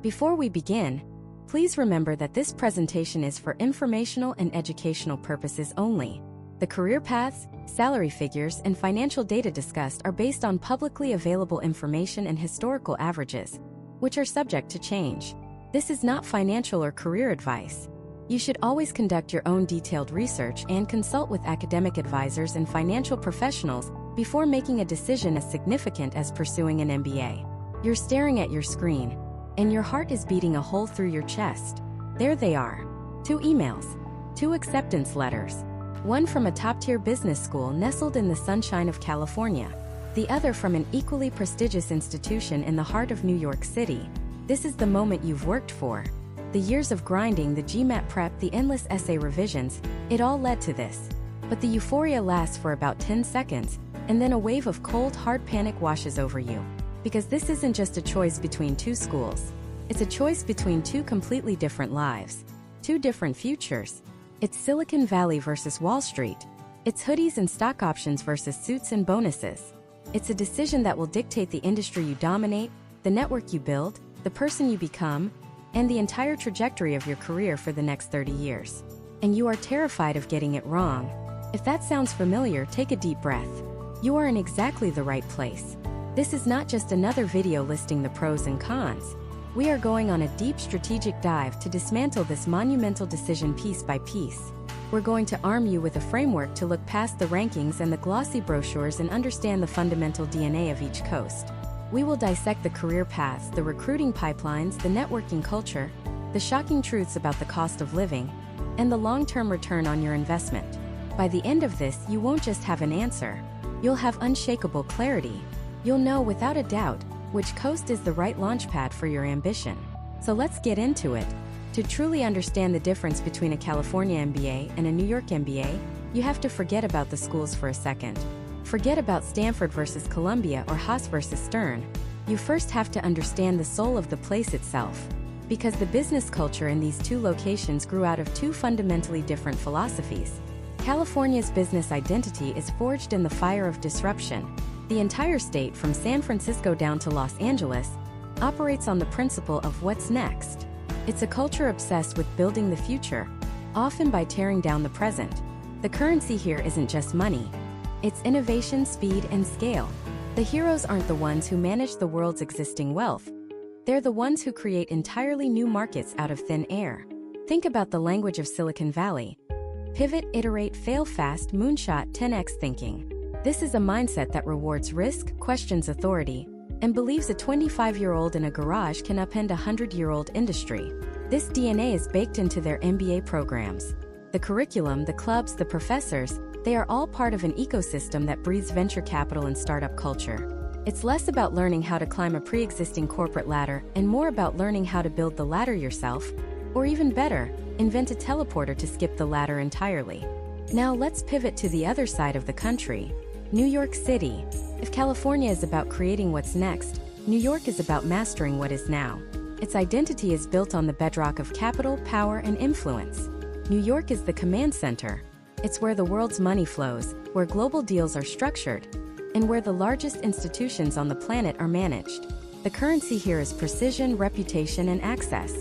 Before we begin, please remember that this presentation is for informational and educational purposes only. The career paths, salary figures, and financial data discussed are based on publicly available information and historical averages, which are subject to change. This is not financial or career advice. You should always conduct your own detailed research and consult with academic advisors and financial professionals before making a decision as significant as pursuing an MBA. You're staring at your screen, and your heart is beating a hole through your chest. There they are. 2 emails. 2 acceptance letters. One from a top-tier business school nestled in the sunshine of California. The other from an equally prestigious institution in the heart of New York City. This is the moment you've worked for. The years of grinding, the GMAT prep, the endless essay revisions, it all led to this. But the euphoria lasts for about 10 seconds, and then a wave of cold, hard panic washes over you. Because this isn't just a choice between 2 schools. It's a choice between 2 completely different lives. 2 different futures. It's Silicon Valley versus Wall Street. It's hoodies and stock options versus suits and bonuses. It's a decision that will dictate the industry you dominate, the network you build, the person you become, and the entire trajectory of your career for the next 30 years. And you are terrified of getting it wrong. If that sounds familiar, take a deep breath. You are in exactly the right place. This is not just another video listing the pros and cons. We are going on a deep strategic dive to dismantle this monumental decision piece by piece. We're going to arm you with a framework to look past the rankings and the glossy brochures and understand the fundamental DNA of each coast. We will dissect the career paths, the recruiting pipelines, the networking culture, the shocking truths about the cost of living, and the long-term return on your investment. By the end of this, you won't just have an answer. You'll have unshakable clarity. You'll know without a doubt which coast is the right launchpad for your ambition. So let's get into it. To truly understand the difference between a California MBA and a New York MBA, you have to forget about the schools for a second. Forget about Stanford versus Columbia or Haas versus Stern. You first have to understand the soul of the place itself. Because the business culture in these 2 locations grew out of 2 fundamentally different philosophies. California's business identity is forged in the fire of disruption. The entire state, from San Francisco down to Los Angeles, operates on the principle of what's next. It's a culture obsessed with building the future, often by tearing down the present. The currency here isn't just money. It's innovation, speed, and scale. The heroes aren't the ones who manage the world's existing wealth. They're the ones who create entirely new markets out of thin air. Think about the language of Silicon Valley. Pivot, iterate, fail fast, moonshot, 10x thinking. This is a mindset that rewards risk, questions authority, and believes a 25-year-old in a garage can upend a 100-year-old industry. This DNA is baked into their MBA programs. The curriculum, the clubs, the professors, they are all part of an ecosystem that breathes venture capital and startup culture. It's less about learning how to climb a pre-existing corporate ladder and more about learning how to build the ladder yourself, or even better, invent a teleporter to skip the ladder entirely. Now let's pivot to the other side of the country. New York City. If California is about creating what's next, New York is about mastering what is now. Its identity is built on the bedrock of capital, power, and influence. New York is the command center. It's where the world's money flows, where global deals are structured, and where the largest institutions on the planet are managed. The currency here is precision, reputation, and access.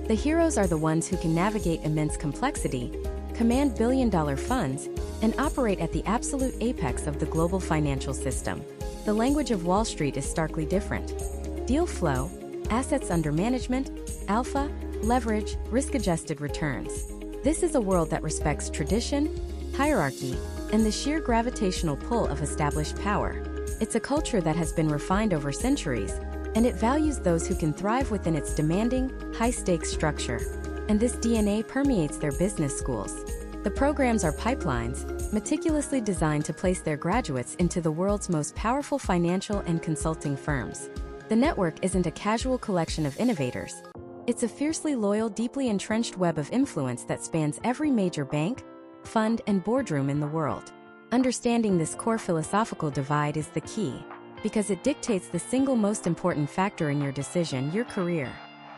The heroes are the ones who can navigate immense complexity, command billion-dollar funds, and operate at the absolute apex of the global financial system. The language of Wall Street is starkly different. Deal flow, assets under management, alpha, leverage, risk-adjusted returns. This is a world that respects tradition, hierarchy, and the sheer gravitational pull of established power. It's a culture that has been refined over centuries, and it values those who can thrive within its demanding, high-stakes structure. And this DNA permeates their business schools. The programs are pipelines, meticulously designed to place their graduates into the world's most powerful financial and consulting firms. The network isn't a casual collection of innovators. It's a fiercely loyal, deeply entrenched web of influence that spans every major bank, fund, and boardroom in the world. Understanding this core philosophical divide is the key, because it dictates the single most important factor in your decision, your career.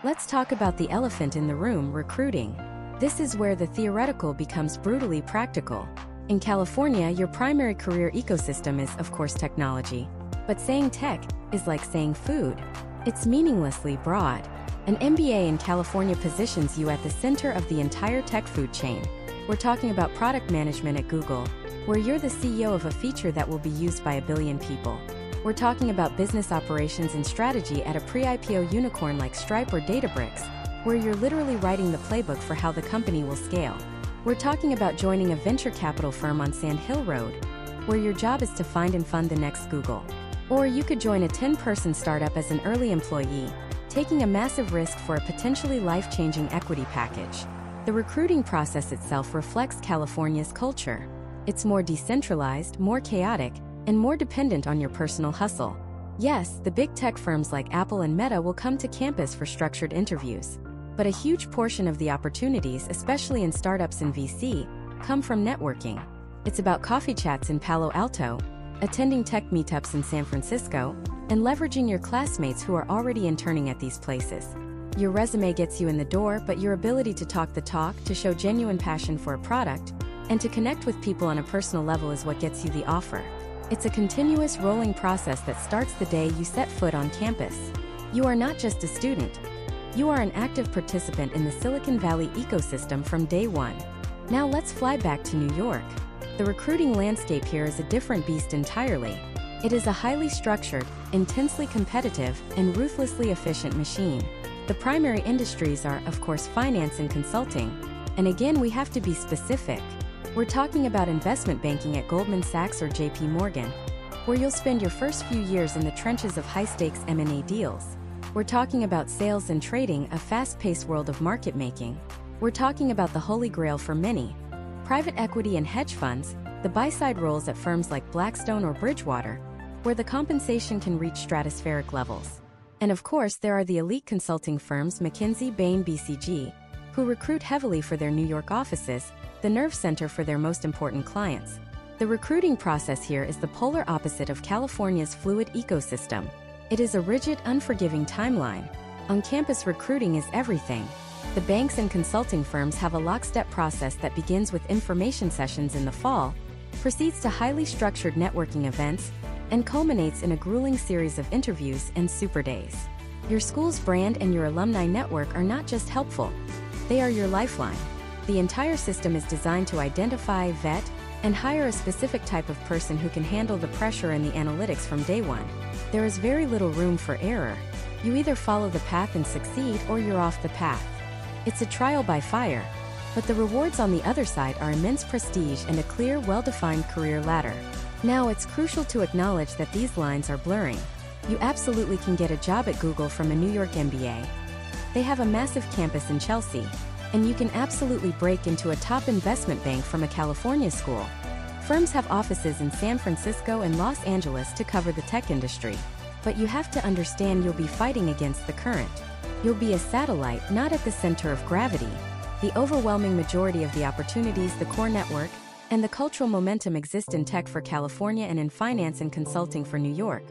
Let's talk about the elephant in the room, recruiting. This is where the theoretical becomes brutally practical. In California, your primary career ecosystem is, of course, technology. But saying tech is like saying food. It's meaninglessly broad. An MBA in California positions you at the center of the entire tech food chain. We're talking about product management at Google, where you're the CEO of a feature that will be used by 1 billion people. We're talking about business operations and strategy at a pre-IPO unicorn like Stripe or Databricks, where you're literally writing the playbook for how the company will scale. We're talking about joining a venture capital firm on Sand Hill Road, where your job is to find and fund the next Google. Or you could join a 10-person startup as an early employee, taking a massive risk for a potentially life-changing equity package. The recruiting process itself reflects California's culture. It's more decentralized, more chaotic, and more dependent on your personal hustle. Yes, the big tech firms like Apple and Meta will come to campus for structured interviews. But a huge portion of the opportunities, especially in startups and VC, come from networking. It's about coffee chats in Palo Alto, attending tech meetups in San Francisco, and leveraging your classmates who are already interning at these places. Your resume gets you in the door, but your ability to talk the talk, to show genuine passion for a product, and to connect with people on a personal level is what gets you the offer. It's a continuous rolling process that starts the day you set foot on campus. You are not just a student. You are an active participant in the Silicon Valley ecosystem from day one. Now let's fly back to New York. The recruiting landscape here is a different beast entirely. It is a highly structured, intensely competitive, and ruthlessly efficient machine. The primary industries are, of course, finance and consulting. And again, we have to be specific. We're talking about investment banking at Goldman Sachs or JP Morgan, where you'll spend your first few years in the trenches of high-stakes M&A deals. We're talking about sales and trading, a fast-paced world of market making. We're talking about the holy grail for many. Private equity and hedge funds, the buy-side roles at firms like Blackstone or Bridgewater, where the compensation can reach stratospheric levels. And of course, there are the elite consulting firms McKinsey, Bain, BCG, who recruit heavily for their New York offices, the nerve center for their most important clients. The recruiting process here is the polar opposite of California's fluid ecosystem. It is a rigid, unforgiving timeline. On-campus recruiting is everything. The banks and consulting firms have a lockstep process that begins with information sessions in the fall, proceeds to highly structured networking events, and culminates in a grueling series of interviews and super days. Your school's brand and your alumni network are not just helpful, they are your lifeline. The entire system is designed to identify, vet, and hire a specific type of person who can handle the pressure and the analytics from day one. There is very little room for error. You either follow the path and succeed, or you're off the path. It's a trial by fire, but the rewards on the other side are immense prestige and a clear, well-defined career ladder. Now, it's crucial to acknowledge that these lines are blurring. You absolutely can get a job at Google from a New York MBA. They have a massive campus in Chelsea. And you can absolutely break into a top investment bank from a California school. Firms have offices in San Francisco and Los Angeles to cover the tech industry. But you have to understand you'll be fighting against the current. You'll be a satellite, not at the center of gravity. The overwhelming majority of the opportunities, the core network, and the cultural momentum exist in tech for California and in finance and consulting for New York.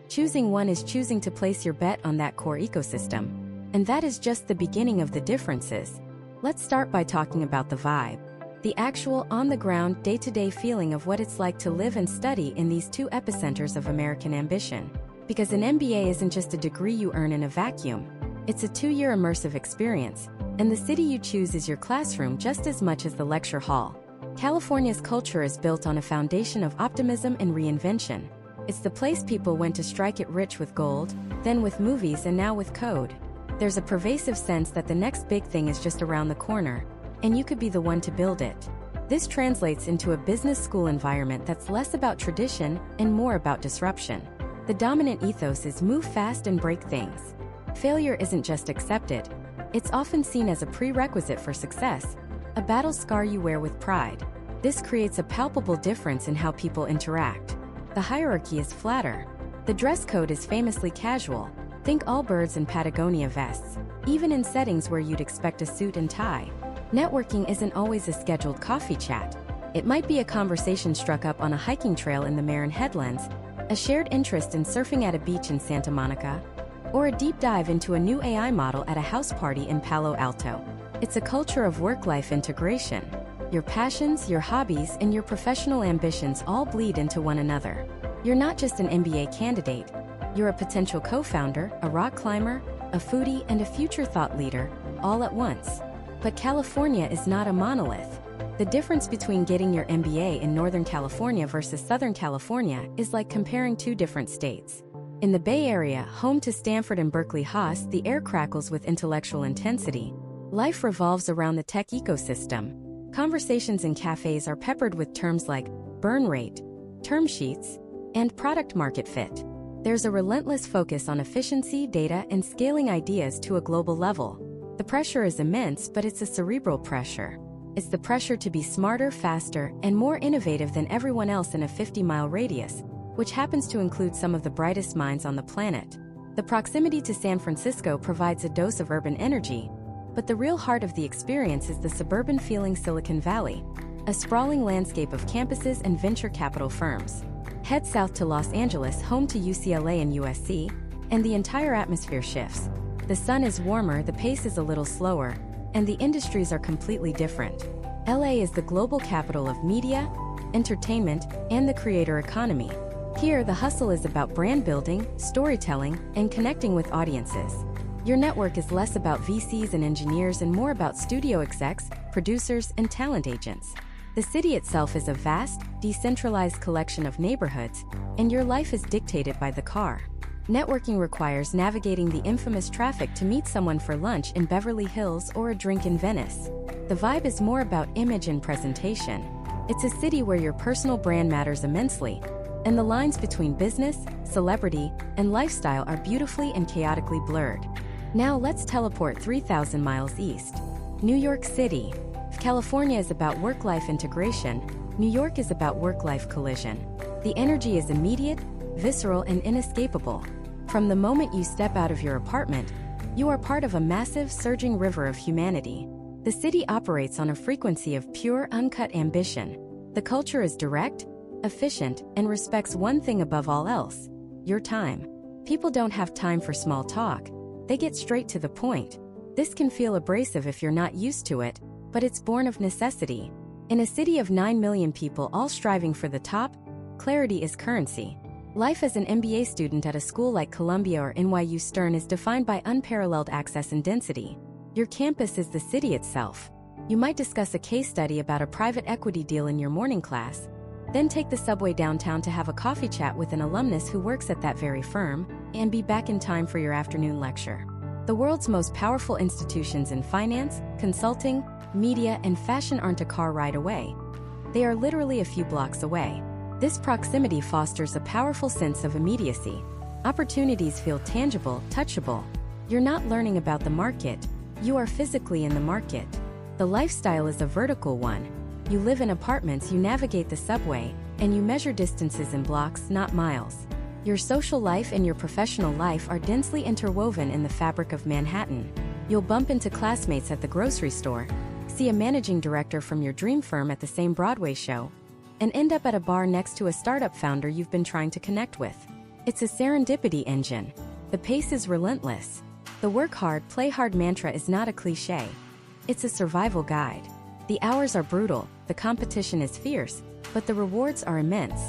Choosing one is choosing to place your bet on that core ecosystem. And that is just the beginning of the differences. Let's start by talking about the vibe. The actual, on-the-ground, day-to-day feeling of what it's like to live and study in these two epicenters of American ambition. Because an MBA isn't just a degree you earn in a vacuum. It's a 2-year immersive experience, and the city you choose is your classroom just as much as the lecture hall. California's culture is built on a foundation of optimism and reinvention. It's the place people went to strike it rich with gold, then with movies, and now with code. There's a pervasive sense that the next big thing is just around the corner, and you could be the one to build it. This translates into a business school environment that's less about tradition and more about disruption. The dominant ethos is move fast and break things. Failure isn't just accepted. It's often seen as a prerequisite for success, a battle scar you wear with pride. This creates a palpable difference in how people interact. The hierarchy is flatter. The dress code is famously casual. Think Allbirds and Patagonia vests, even in settings where you'd expect a suit and tie. Networking isn't always a scheduled coffee chat. It might be a conversation struck up on a hiking trail in the Marin Headlands, a shared interest in surfing at a beach in Santa Monica, or a deep dive into a new AI model at a house party in Palo Alto. It's a culture of work-life integration. Your passions, your hobbies, and your professional ambitions all bleed into one another. You're not just an MBA candidate. You're a potential co-founder, a rock climber, a foodie, and a future thought leader, all at once. But California is not a monolith. The difference between getting your MBA in Northern California versus Southern California is like comparing two different states. In the Bay Area, home to Stanford and Berkeley Haas, the air crackles with intellectual intensity. Life revolves around the tech ecosystem. Conversations in cafes are peppered with terms like burn rate, term sheets, and product market fit. There's a relentless focus on efficiency, data, and scaling ideas to a global level. The pressure is immense, but it's a cerebral pressure. It's the pressure to be smarter, faster, and more innovative than everyone else in a 50-mile radius, which happens to include some of the brightest minds on the planet. The proximity to San Francisco provides a dose of urban energy, but the real heart of the experience is the suburban feeling Silicon Valley, a sprawling landscape of campuses and venture capital firms. Head south to Los Angeles, home to UCLA and USC, and the entire atmosphere shifts. The sun is warmer, the pace is a little slower, and the industries are completely different. LA is the global capital of media, entertainment, and the creator economy. Here, the hustle is about brand building, storytelling, and connecting with audiences. Your network is less about VCs and engineers and more about studio execs, producers, and talent agents. The city itself is a vast, decentralized collection of neighborhoods, and your life is dictated by the car. Networking requires navigating the infamous traffic to meet someone for lunch in Beverly Hills or a drink in Venice. The vibe is more about image and presentation. It's a city where your personal brand matters immensely, and the lines between business, celebrity, and lifestyle are beautifully and chaotically blurred. Now let's teleport 3,000 miles east. New York City. If California is about work-life integration, New York is about work-life collision. The energy is immediate, visceral, and inescapable. From the moment you step out of your apartment, you are part of a massive, surging river of humanity. The city operates on a frequency of pure, uncut ambition. The culture is direct, efficient, and respects one thing above all else: your time. People don't have time for small talk. They get straight to the point. This can feel abrasive if you're not used to it, but it's born of necessity. In a city of 9 million people all striving for the top, clarity is currency. Life as an MBA student at a school like Columbia or NYU Stern is defined by unparalleled access and density. Your campus is the city itself. You might discuss a case study about a private equity deal in your morning class, then take the subway downtown to have a coffee chat with an alumnus who works at that very firm, and be back in time for your afternoon lecture. The world's most powerful institutions in finance, consulting, media, and fashion aren't a car ride away. They are literally a few blocks away. This proximity fosters a powerful sense of immediacy. Opportunities feel tangible, touchable. You're not learning about the market, you are physically in the market. The lifestyle is a vertical one. You live in apartments, you navigate the subway, and you measure distances in blocks, not miles. Your social life and your professional life are densely interwoven in the fabric of Manhattan. You'll bump into classmates at the grocery store, see a managing director from your dream firm at the same Broadway show, and end up at a bar next to a startup founder you've been trying to connect with. It's a serendipity engine. The pace is relentless. The work hard, play hard mantra is not a cliché. It's a survival guide. The hours are brutal, the competition is fierce, but the rewards are immense.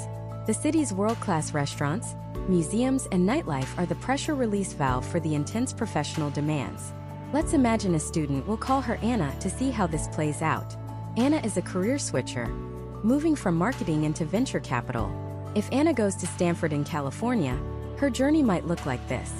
The city's world-class restaurants, museums, and nightlife are the pressure release valve for the intense professional demands. Let's imagine a student, we'll call her Anna, to see how this plays out. Anna is a career switcher, moving from marketing into venture capital. If Anna goes to Stanford in California, her journey might look like this.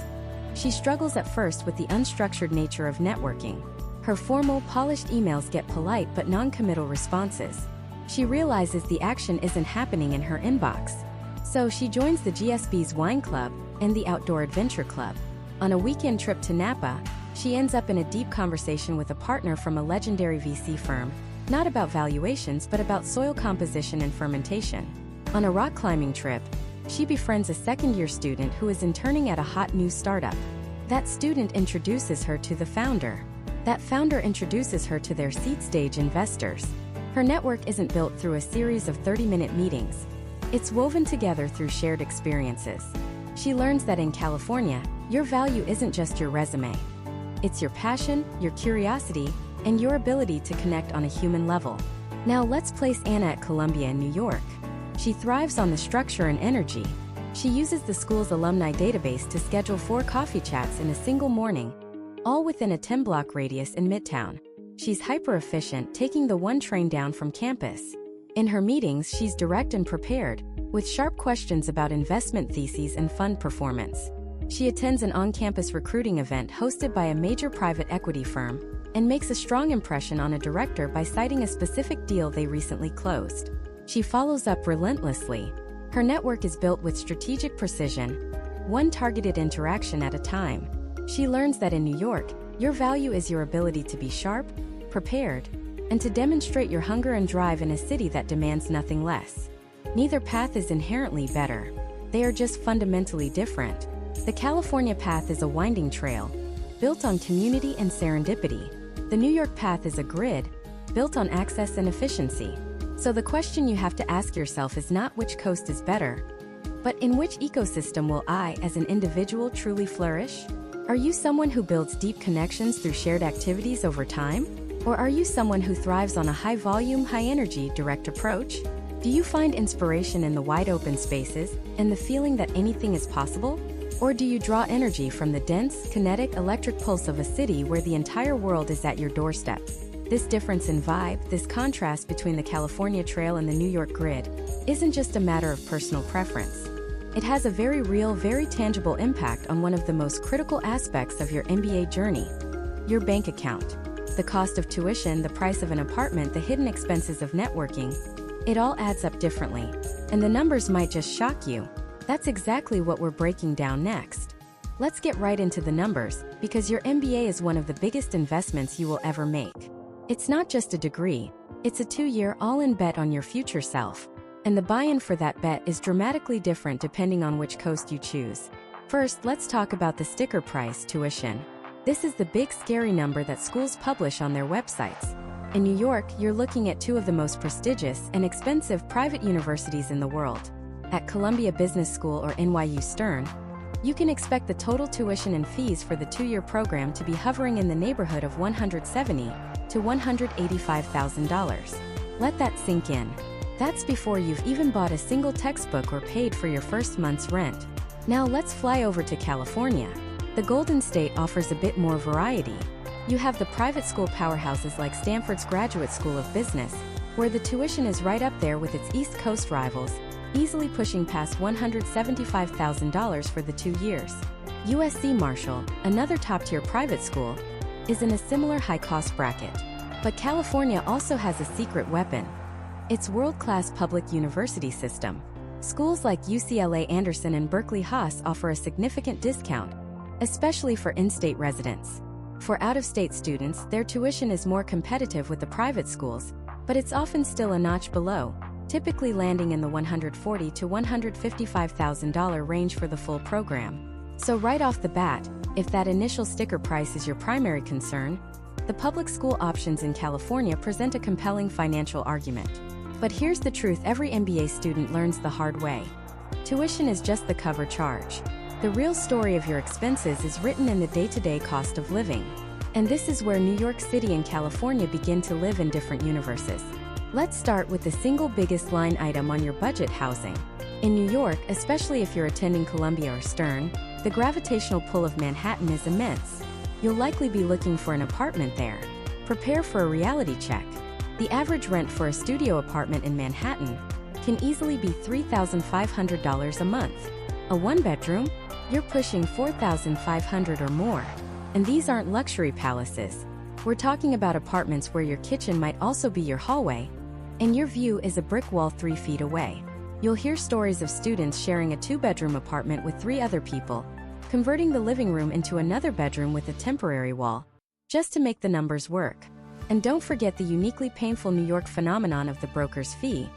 She struggles at first with the unstructured nature of networking. Her formal, polished emails get polite but non-committal responses. She realizes the action isn't happening in her inbox. So she joins the GSB's Wine Club and the Outdoor Adventure Club. On a weekend trip to Napa, she ends up in a deep conversation with a partner from a legendary VC firm, not about valuations but about soil composition and fermentation. On a rock climbing trip, she befriends a second-year student who is interning at a hot new startup. That student introduces her to the founder. That founder introduces her to their seed-stage investors. Her network isn't built through a series of 30-minute meetings. It's woven together through shared experiences. She learns that in California, your value isn't just your resume. It's your passion, your curiosity, and your ability to connect on a human level. Now let's place Anna at Columbia in New York. She thrives on the structure and energy. She uses the school's alumni database to schedule 4 coffee chats in a single morning, all within a 10-block radius in Midtown. She's hyper-efficient, taking the 1 train down from campus. In her meetings, she's direct and prepared, with sharp questions about investment theses and fund performance. She attends an on-campus recruiting event hosted by a major private equity firm and makes a strong impression on a director by citing a specific deal they recently closed. She follows up relentlessly. Her network is built with strategic precision, one targeted interaction at a time. She learns that in New York, your value is your ability to be sharp, prepared, and to demonstrate your hunger and drive in a city that demands nothing less. Neither path is inherently better. They are just fundamentally different. The California path is a winding trail, built on community and serendipity. The New York path is a grid, built on access and efficiency. So the question you have to ask yourself is not which coast is better, but in which ecosystem will I, as an individual, truly flourish? Are you someone who builds deep connections through shared activities over time? Or are you someone who thrives on a high-volume, high-energy, direct approach? Do you find inspiration in the wide-open spaces and the feeling that anything is possible? Or do you draw energy from the dense, kinetic, electric pulse of a city where the entire world is at your doorstep? This difference in vibe, this contrast between the California trail and the New York grid, isn't just a matter of personal preference. It has a very real, very tangible impact on one of the most critical aspects of your MBA journey: your bank account. The cost of tuition, the price of an apartment, the hidden expenses of networking, it all adds up differently. And the numbers might just shock you. That's exactly what we're breaking down next. Let's get right into the numbers, because your MBA is one of the biggest investments you will ever make. It's not just a degree, it's a 2-year all-in bet on your future self. And the buy-in for that bet is dramatically different depending on which coast you choose. First, let's talk about the sticker price, tuition. This is the big scary number that schools publish on their websites. In New York, you're looking at 2 of the most prestigious and expensive private universities in the world. At Columbia Business School or NYU Stern, you can expect the total tuition and fees for the 2-year program to be hovering in the neighborhood of $170,000 to $185,000. Let that sink in. That's before you've even bought a single textbook or paid for your first month's rent. Now let's fly over to California. The Golden State offers a bit more variety. You have the private school powerhouses like Stanford's Graduate School of Business, where the tuition is right up there with its East Coast rivals, easily pushing past $175,000 for the 2 years. USC Marshall, another top-tier private school, is in a similar high-cost bracket. But California also has a secret weapon: its world-class public university system. Schools like UCLA Anderson and Berkeley Haas offer a significant discount, especially for in-state residents. For out-of-state students, their tuition is more competitive with the private schools, but it's often still a notch below, typically landing in the $140,000 to $155,000 range for the full program. So right off the bat, if that initial sticker price is your primary concern, the public school options in California present a compelling financial argument. But here's the truth every MBA student learns the hard way. Tuition is just the cover charge. The real story of your expenses is written in the day-to-day cost of living. And this is where New York City and California begin to live in different universes. Let's start with the single biggest line item on your budget: housing. In New York, especially if you're attending Columbia or Stern, the gravitational pull of Manhattan is immense. You'll likely be looking for an apartment there. Prepare for a reality check. The average rent for a studio apartment in Manhattan can easily be $3,500 a month. A one-bedroom? You're pushing $4,500 or more. And these aren't luxury palaces. We're talking about apartments where your kitchen might also be your hallway, and your view is a brick wall 3 feet away. You'll hear stories of students sharing a 2-bedroom apartment with 3 other people, converting the living room into another bedroom with a temporary wall, just to make the numbers work. And don't forget the uniquely painful New York phenomenon of the broker's fee,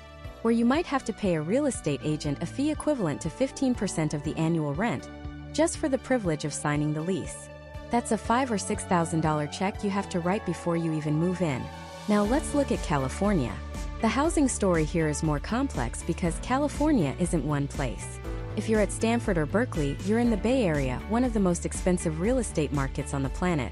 where you might have to pay a real estate agent a fee equivalent to 15% of the annual rent, just for the privilege of signing the lease. That's a $5,000 or $6,000 check you have to write before you even move in. Now let's look at California. The housing story here is more complex because California isn't one place. If you're at Stanford or Berkeley, you're in the Bay Area, one of the most expensive real estate markets on the planet.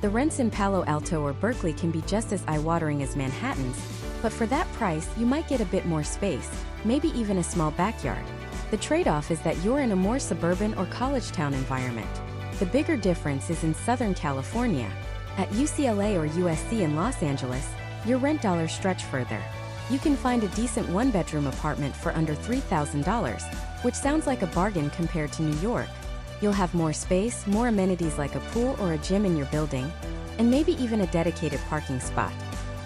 The rents in Palo Alto or Berkeley can be just as eye-watering as Manhattan's, but for that price, you might get a bit more space, maybe even a small backyard. The trade-off is that you're in a more suburban or college town environment. The bigger difference is in Southern California. At UCLA or USC in Los Angeles, your rent dollars stretch further. You can find a decent one-bedroom apartment for under $3,000, which sounds like a bargain compared to New York. You'll have more space, more amenities like a pool or a gym in your building, and maybe even a dedicated parking spot.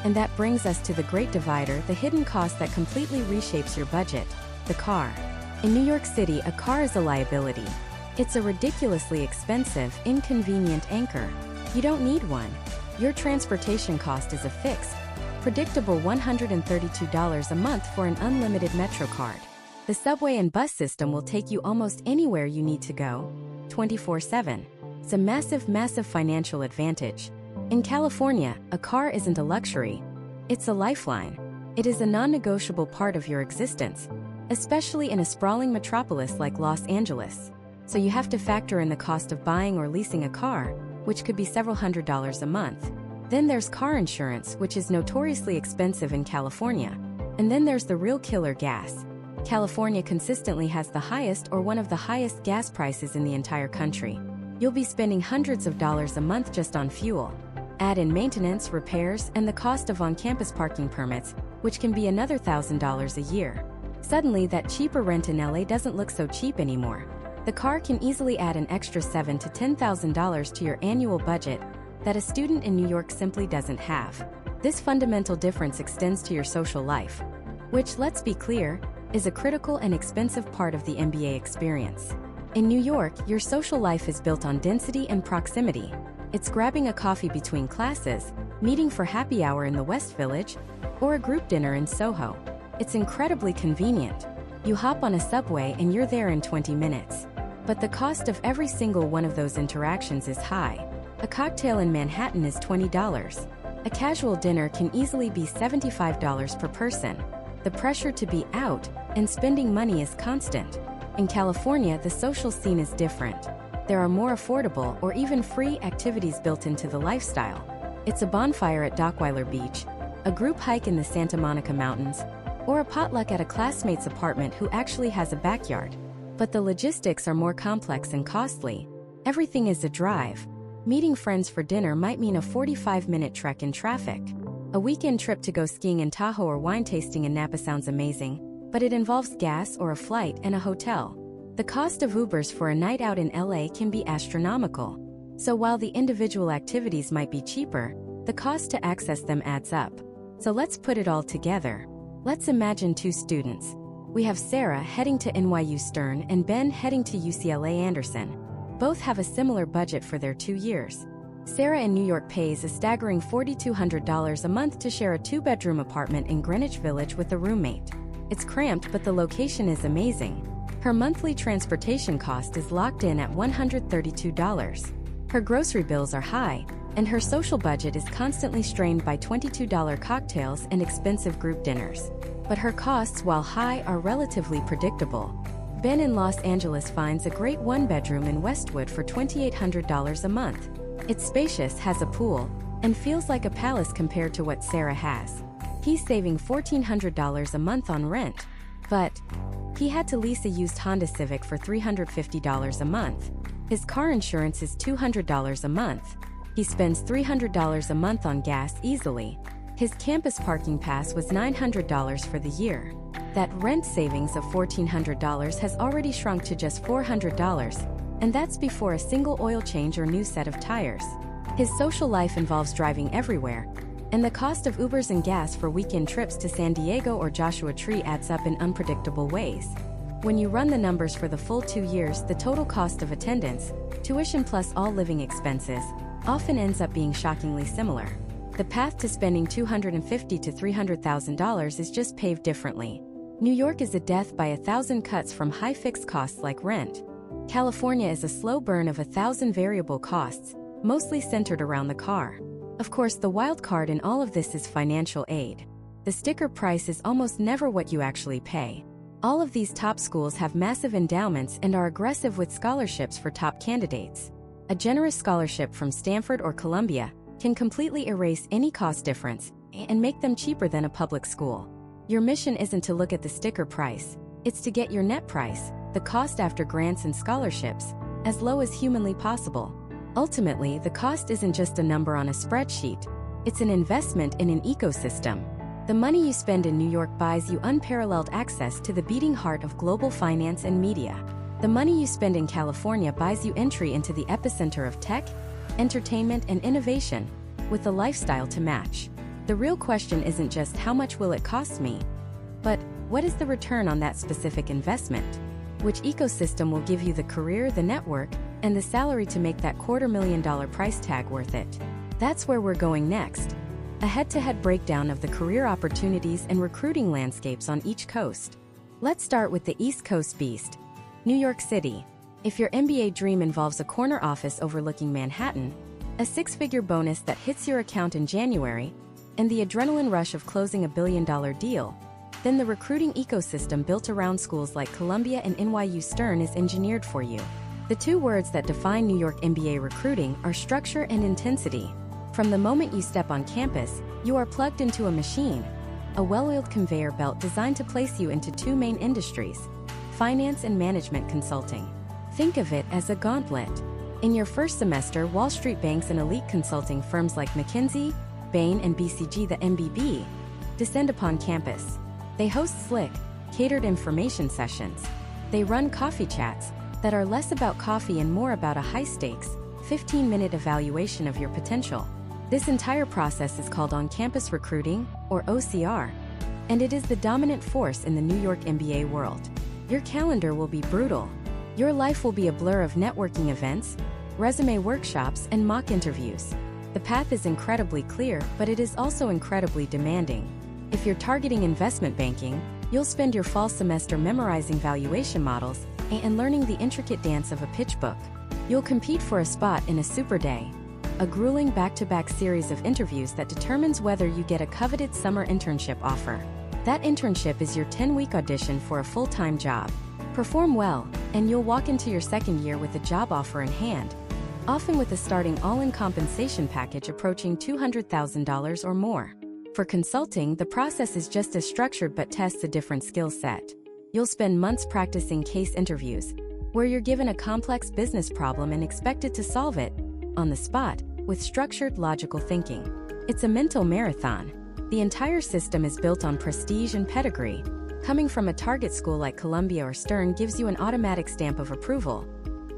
And that brings us to the great divider, the hidden cost that completely reshapes your budget: the car. In New York City, a car is a liability. It's a ridiculously expensive, inconvenient anchor. You don't need one. Your transportation cost is a fixed, predictable $132 a month for an unlimited Metro card. The subway and bus system will take you almost anywhere you need to go, 24/7. It's a massive, massive financial advantage. In California, a car isn't a luxury. It's a lifeline. It is a non-negotiable part of your existence, especially in a sprawling metropolis like Los Angeles. So you have to factor in the cost of buying or leasing a car, which could be several $100s a month. Then there's car insurance, which is notoriously expensive in California. And then there's the real killer: gas. California consistently has the highest or one of the highest gas prices in the entire country. You'll be spending hundreds of dollars a month just on fuel. Add in maintenance, repairs, and the cost of on-campus parking permits, which can be another $1,000 a year. Suddenly, that cheaper rent in LA doesn't look so cheap anymore. The car can easily add an extra $7,000 to $10,000 to your annual budget that a student in New York simply doesn't have. This fundamental difference extends to your social life, which, let's be clear, is a critical and expensive part of the MBA experience. In New York, your social life is built on density and proximity. It's grabbing a coffee between classes, meeting for happy hour in the West Village, or a group dinner in Soho. It's incredibly convenient. You hop on a subway and you're there in 20 minutes. But the cost of every single one of those interactions is high. A cocktail in Manhattan is $20. A casual dinner can easily be $75 per person. The pressure to be out and spending money is constant. In California, the social scene is different. There are more affordable or even free activities built into the lifestyle. It's a bonfire at Dockweiler Beach, a group hike in the Santa Monica Mountains, or a potluck at a classmate's apartment who actually has a backyard. But the logistics are more complex and costly. Everything is a drive. Meeting friends for dinner might mean a 45-minute trek in traffic. A weekend trip to go skiing in Tahoe or wine tasting in Napa sounds amazing, but it involves gas or a flight and a hotel. The cost of Ubers for a night out in LA can be astronomical. So while the individual activities might be cheaper, the cost to access them adds up. So let's put it all together. Let's imagine two students. We have Sarah heading to NYU Stern and Ben heading to UCLA Anderson. Both have a similar budget for their 2 years. Sarah in New York pays a staggering $4,200 a month to share a 2-bedroom apartment in Greenwich Village with a roommate. It's cramped, but the location is amazing. Her monthly transportation cost is locked in at $132. Her grocery bills are high, and her social budget is constantly strained by $22 cocktails and expensive group dinners. But her costs, while high, are relatively predictable. Ben in Los Angeles finds a great 1-bedroom in Westwood for $2,800 a month. It's spacious, has a pool, and feels like a palace compared to what Sarah has. He's saving $1,400 a month on rent, but he had to lease a used Honda Civic for $350 a month. His car insurance is $200 a month. He spends $300 a month on gas easily. His campus parking pass was $900 for the year. That rent savings of $1,400 has already shrunk to just $400, and that's before a single oil change or new set of tires. His social life involves driving everywhere, and the cost of Ubers and gas for weekend trips to San Diego or Joshua Tree adds up in unpredictable ways. When you run the numbers for the full 2 years, the total cost of attendance, tuition plus all living expenses, often ends up being shockingly similar. The path to spending $250,000 to $300,000 is just paved differently. New York is a death by 1,000 cuts from high fixed costs like rent. California is a slow burn of 1,000 variable costs, mostly centered around the car. Of course, the wild card in all of this is financial aid. The sticker price is almost never what you actually pay. All of these top schools have massive endowments and are aggressive with scholarships for top candidates. A generous scholarship from Stanford or Columbia can completely erase any cost difference and make them cheaper than a public school. Your mission isn't to look at the sticker price. It's to get your net price, the cost after grants and scholarships, as low as humanly possible. Ultimately, the cost isn't just a number on a spreadsheet. It's an investment in an ecosystem. The money you spend in New York buys you unparalleled access to the beating heart of global finance and media. The money you spend in California buys you entry into the epicenter of tech, entertainment, and innovation, with a lifestyle to match. The real question isn't just how much will it cost me, but what is the return on that specific investment? Which ecosystem will give you the career, the network, and the salary to make that $250,000 price tag worth it? That's where we're going next. A head-to-head breakdown of the career opportunities and recruiting landscapes on each coast. Let's start with the East Coast beast, New York City. If your MBA dream involves a corner office overlooking Manhattan, a six-figure bonus that hits your account in January, and the adrenaline rush of closing a billion-dollar deal, then the recruiting ecosystem built around schools like Columbia and NYU Stern is engineered for you. The two words that define New York MBA recruiting are structure and intensity. From the moment you step on campus, you are plugged into a machine, a well-oiled conveyor belt designed to place you into two main industries, finance and management consulting. Think of it as a gauntlet. In your first semester, Wall Street banks and elite consulting firms like McKinsey, Bain, and BCG, the MBB, descend upon campus. They host slick, catered information sessions. They run coffee chats that are less about coffee and more about a high-stakes, 15-minute evaluation of your potential. This entire process is called on-campus recruiting, or OCR, and it is the dominant force in the New York MBA world. Your calendar will be brutal. Your life will be a blur of networking events, resume workshops, and mock interviews. The path is incredibly clear, but it is also incredibly demanding. If you're targeting investment banking, you'll spend your fall semester memorizing valuation models and learning the intricate dance of a pitch book. You'll compete for a spot in a super day, a grueling back-to-back series of interviews that determines whether you get a coveted summer internship offer. That internship is your 10-week audition for a full-time job. Perform well, and you'll walk into your second year with a job offer in hand, often with a starting all-in compensation package approaching $200,000 or more. For consulting, the process is just as structured but tests a different skill set. You'll spend months practicing case interviews, where you're given a complex business problem and expected to solve it, on the spot, with structured, logical thinking. It's a mental marathon. The entire system is built on prestige and pedigree. Coming from a target school like Columbia or Stern gives you an automatic stamp of approval.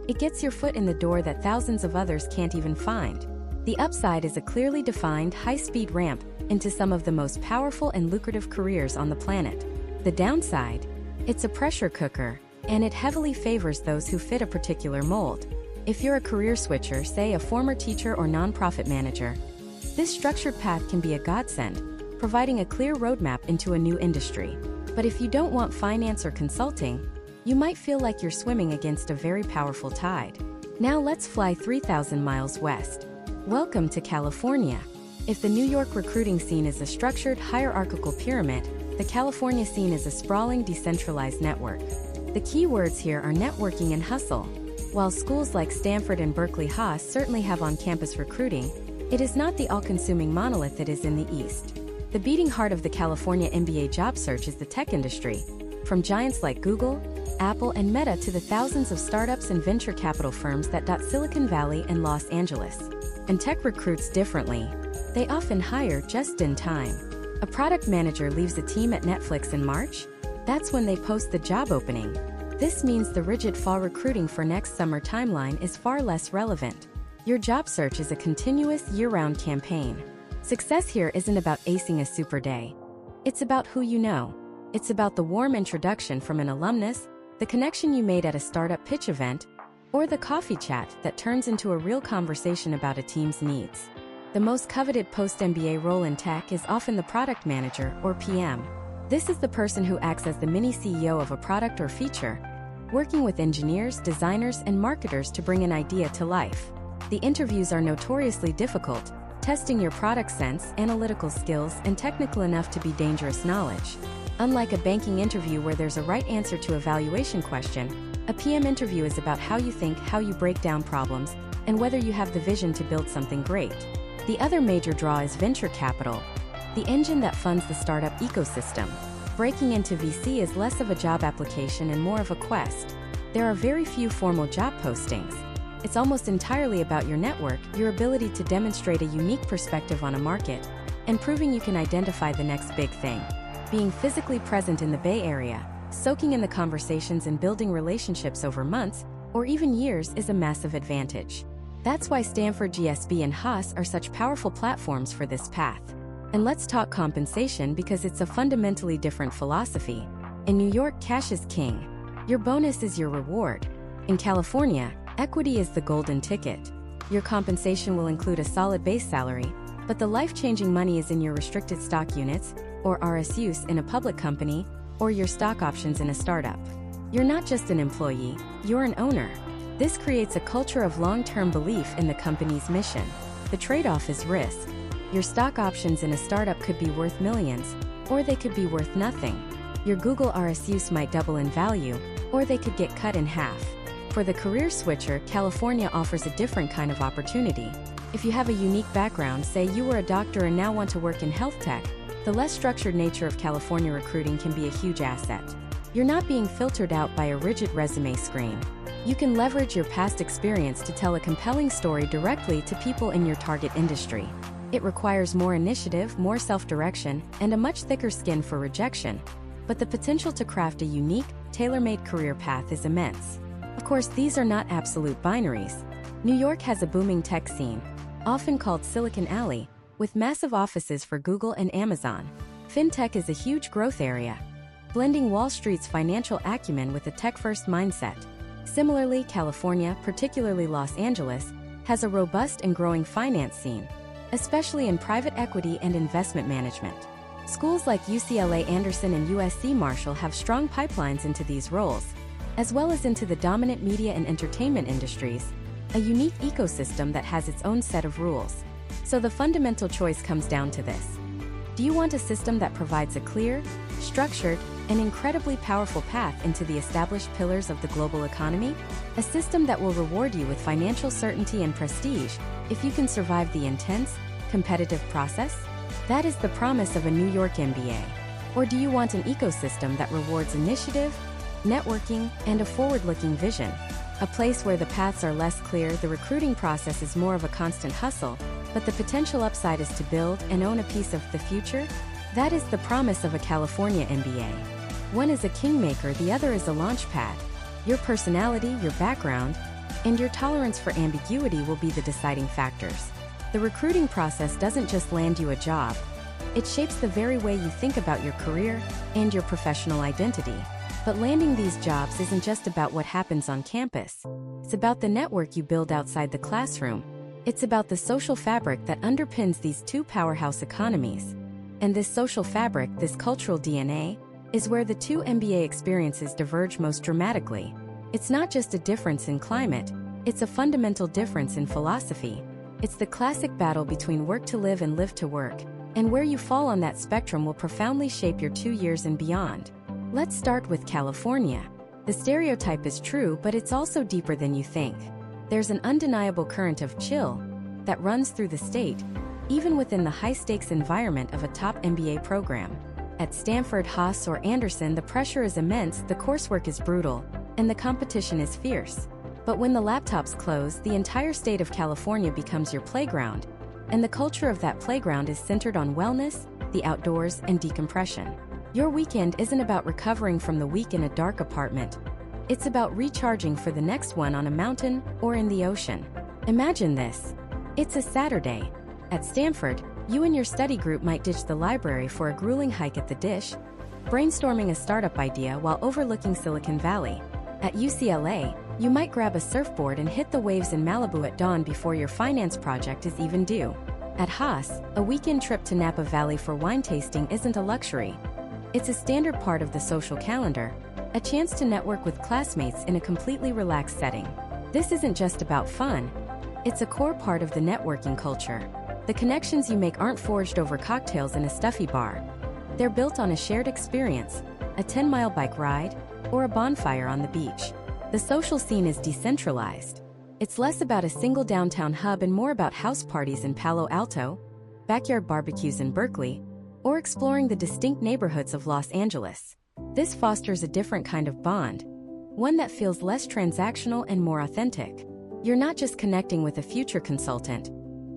It gets your foot in the door that thousands of others can't even find. The upside is a clearly defined, high-speed ramp into some of the most powerful and lucrative careers on the planet. The downside? It's a pressure cooker, and it heavily favors those who fit a particular mold. If you're a career switcher, say a former teacher or nonprofit manager, this structured path can be a godsend, providing a clear roadmap into a new industry. But if you don't want finance or consulting, you might feel like you're swimming against a very powerful tide. Now let's fly 3,000 miles west. Welcome to California. If the New York recruiting scene is a structured, hierarchical pyramid, the California scene is a sprawling, decentralized network. The key words here are networking and hustle. While schools like Stanford and Berkeley Haas certainly have on-campus recruiting, it is not the all-consuming monolith it is in the East. The beating heart of the California MBA job search is the tech industry, from giants like Google, Apple, and Meta to the thousands of startups and venture capital firms that dot Silicon Valley and Los Angeles. And tech recruits differently. They often hire just in time. A product manager leaves a team at Netflix in March. That's when they post the job opening. This means the rigid fall recruiting for next summer timeline is far less relevant. Your job search is a continuous, year-round campaign. Success here isn't about acing a super day. It's about who you know. It's about the warm introduction from an alumnus, the connection you made at a startup pitch event, or the coffee chat that turns into a real conversation about a team's needs. The most coveted post-MBA role in tech is often the product manager, or PM. This is the person who acts as the mini CEO of a product or feature, working with engineers, designers, and marketers to bring an idea to life. The interviews are notoriously difficult, testing your product sense, analytical skills, and technical enough to be dangerous knowledge. Unlike a banking interview where there's a right answer to a valuation question, a PM interview is about how you think, how you break down problems, and whether you have the vision to build something great. The other major draw is venture capital, the engine that funds the startup ecosystem. Breaking into VC is less of a job application and more of a quest. There are very few formal job postings. It's almost entirely about your network, your ability to demonstrate a unique perspective on a market, and proving you can identify the next big thing. Being physically present in the Bay Area, soaking in the conversations and building relationships over months, or even years is a massive advantage. That's why Stanford GSB and Haas are such powerful platforms for this path. And let's talk compensation because it's a fundamentally different philosophy. In New York, cash is king. Your bonus is your reward. In California, equity is the golden ticket. Your compensation will include a solid base salary, but the life-changing money is in your restricted stock units, or RSUs in a public company, or your stock options in a startup. You're not just an employee, you're an owner. This creates a culture of long-term belief in the company's mission. The trade-off is risk. Your stock options in a startup could be worth millions, or they could be worth nothing. Your Google RSUs might double in value, or they could get cut in half. For the career switcher, California offers a different kind of opportunity. If you have a unique background, say you were a doctor and now want to work in health tech, the less structured nature of California recruiting can be a huge asset. You're not being filtered out by a rigid resume screen. You can leverage your past experience to tell a compelling story directly to people in your target industry. It requires more initiative, more self-direction, and a much thicker skin for rejection. But the potential to craft a unique, tailor-made career path is immense. Of course, these are not absolute binaries. New York has a booming tech scene, often called Silicon Alley, with massive offices for Google and Amazon. Fintech is a huge growth area, blending Wall Street's financial acumen with a tech-first mindset. Similarly, California, particularly Los Angeles, has a robust and growing finance scene, especially in private equity and investment management. Schools like UCLA Anderson and USC Marshall have strong pipelines into these roles, as well as into the dominant media and entertainment industries, a unique ecosystem that has its own set of rules. So the fundamental choice comes down to this. Do you want a system that provides a clear, structured, and incredibly powerful path into the established pillars of the global economy? A system that will reward you with financial certainty and prestige if you can survive the intense, competitive process? That is the promise of a New York MBA. Or do you want an ecosystem that rewards initiative, networking, and a forward-looking vision? A place where the paths are less clear, the recruiting process is more of a constant hustle, but the potential upside is to build and own a piece of the future? That is the promise of a California MBA. One is a kingmaker, the other is a launchpad. Your personality, your background, and your tolerance for ambiguity will be the deciding factors. The recruiting process doesn't just land you a job. It shapes the very way you think about your career and your professional identity. But landing these jobs isn't just about what happens on campus. It's about the network you build outside the classroom. It's about the social fabric that underpins these two powerhouse economies. And this social fabric, this cultural DNA, is where the two MBA experiences diverge most dramatically. It's not just a difference in climate, it's a fundamental difference in philosophy. It's the classic battle between work to live and live to work, and where you fall on that spectrum will profoundly shape your 2 years and beyond. Let's start with California. The stereotype is true, but it's also deeper than you think. There's an undeniable current of chill that runs through the state, even within the high-stakes environment of a top MBA program. At Stanford, Haas, or Anderson, the pressure is immense, the coursework is brutal, and the competition is fierce. But when the laptops close, the entire state of California becomes your playground, and the culture of that playground is centered on wellness, the outdoors, and decompression. Your weekend isn't about recovering from the week in a dark apartment. It's about recharging for the next one on a mountain or in the ocean. Imagine this. It's a Saturday. At Stanford, you and your study group might ditch the library for a grueling hike at the Dish, brainstorming a startup idea while overlooking Silicon Valley. At UCLA, you might grab a surfboard and hit the waves in Malibu at dawn before your finance project is even due. At Haas, a weekend trip to Napa Valley for wine tasting isn't a luxury. It's a standard part of the social calendar, a chance to network with classmates in a completely relaxed setting. This isn't just about fun. It's a core part of the networking culture. The connections you make aren't forged over cocktails in a stuffy bar. They're built on a shared experience, a 10-mile bike ride, or a bonfire on the beach. The social scene is decentralized. It's less about a single downtown hub and more about house parties in Palo Alto, backyard barbecues in Berkeley, or exploring the distinct neighborhoods of Los Angeles. This fosters a different kind of bond, one that feels less transactional and more authentic. You're not just connecting with a future consultant.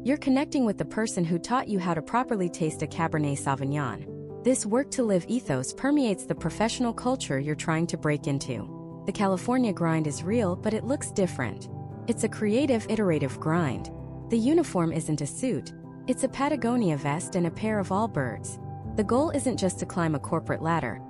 You're connecting with the person who taught you how to properly taste a Cabernet Sauvignon. This work-to-live ethos permeates the professional culture you're trying to break into. The California grind is real, but it looks different. It's a creative, iterative grind. The uniform isn't a suit. It's a Patagonia vest and a pair of Allbirds. The goal isn't just to climb a corporate ladder.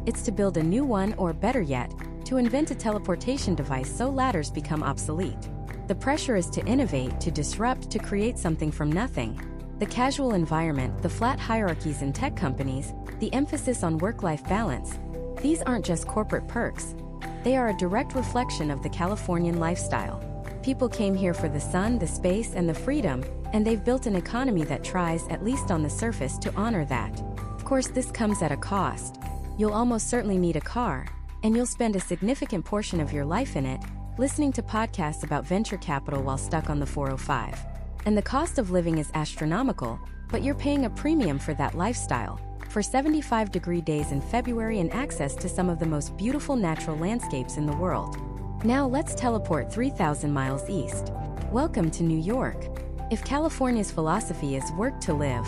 It's to build a new one, or better yet, to invent a teleportation device so ladders become obsolete. The pressure is to innovate, to disrupt, to create something from nothing. The casual environment, the flat hierarchies in tech companies, the emphasis on work-life balance, these aren't just corporate perks. They are a direct reflection of the Californian lifestyle. People came here for the sun, the space, and the freedom, and they've built an economy that tries, at least on the surface, to honor that. Of course, this comes at a cost. You'll almost certainly need a car, and you'll spend a significant portion of your life in it, listening to podcasts about venture capital while stuck on the 405. And the cost of living is astronomical, but you're paying a premium for that lifestyle, for 75-degree days in February and access to some of the most beautiful natural landscapes in the world. Now let's teleport 3,000 miles east. Welcome to New York. If California's philosophy is work to live,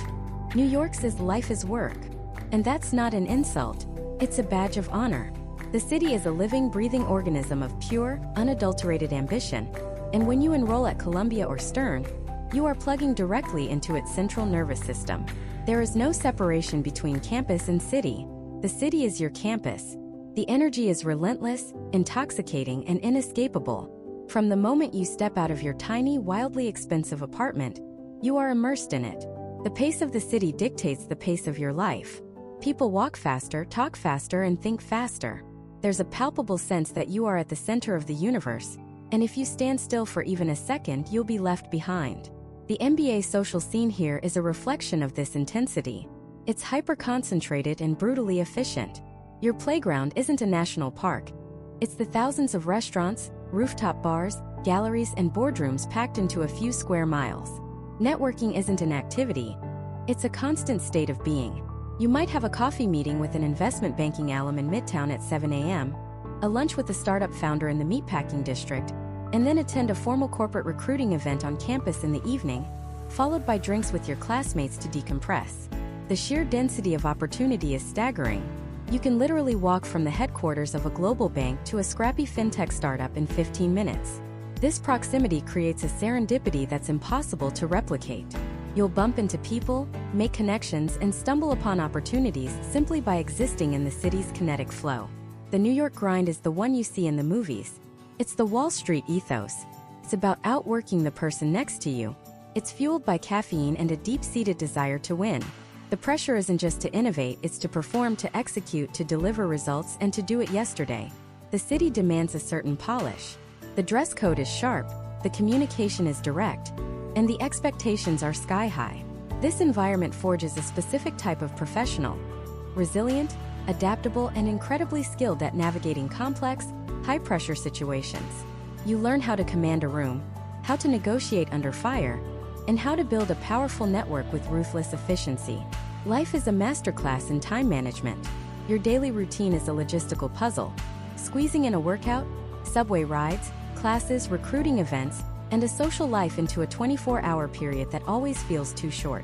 New York's is life is work. And that's not an insult, it's a badge of honor. The city is a living, breathing organism of pure, unadulterated ambition, and when you enroll at Columbia or Stern, you are plugging directly into its central nervous system. There is no separation between campus and city. The city is your campus. The energy is relentless, intoxicating, and inescapable. From the moment you step out of your tiny, wildly expensive apartment, you are immersed in it. The pace of the city dictates the pace of your life. People walk faster, talk faster, and think faster. There's a palpable sense that you are at the center of the universe, and if you stand still for even a second, you'll be left behind. The MBA social scene here is a reflection of this intensity. It's hyper-concentrated and brutally efficient. Your playground isn't a national park. It's the thousands of restaurants, rooftop bars, galleries, and boardrooms packed into a few square miles. Networking isn't an activity. It's a constant state of being. You might have a coffee meeting with an investment banking alum in Midtown at 7 a.m., a lunch with a startup founder in the meatpacking district, and then attend a formal corporate recruiting event on campus in the evening, followed by drinks with your classmates to decompress. The sheer density of opportunity is staggering. You can literally walk from the headquarters of a global bank to a scrappy fintech startup in 15 minutes. This proximity creates a serendipity that's impossible to replicate. You'll bump into people, make connections, and stumble upon opportunities simply by existing in the city's kinetic flow. The New York grind is the one you see in the movies. It's the Wall Street ethos. It's about outworking the person next to you. It's fueled by caffeine and a deep-seated desire to win. The pressure isn't just to innovate, it's to perform, to execute, to deliver results, and to do it yesterday. The city demands a certain polish. The dress code is sharp, the communication is direct, and the expectations are sky-high. This environment forges a specific type of professional, resilient, adaptable, and incredibly skilled at navigating complex, high-pressure situations. You learn how to command a room, how to negotiate under fire, and how to build a powerful network with ruthless efficiency. Life is a masterclass in time management. Your daily routine is a logistical puzzle, squeezing in a workout, subway rides, classes, recruiting events, and a social life into a 24-hour period that always feels too short.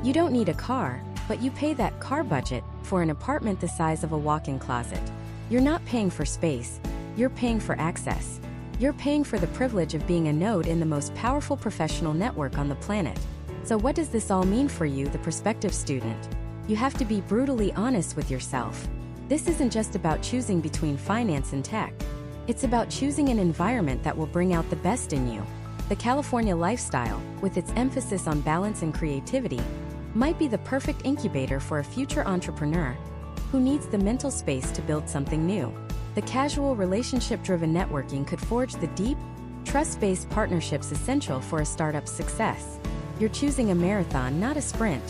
You don't need a car, but you pay that car budget for an apartment the size of a walk-in closet. You're not paying for space, you're paying for access. You're paying for the privilege of being a node in the most powerful professional network on the planet. So what does this all mean for you, the prospective student? You have to be brutally honest with yourself. This isn't just about choosing between finance and tech. It's about choosing an environment that will bring out the best in you. The California lifestyle, with its emphasis on balance and creativity, might be the perfect incubator for a future entrepreneur who needs the mental space to build something new. The casual, relationship-driven networking could forge the deep, trust-based partnerships essential for a startup's success. You're choosing a marathon, not a sprint.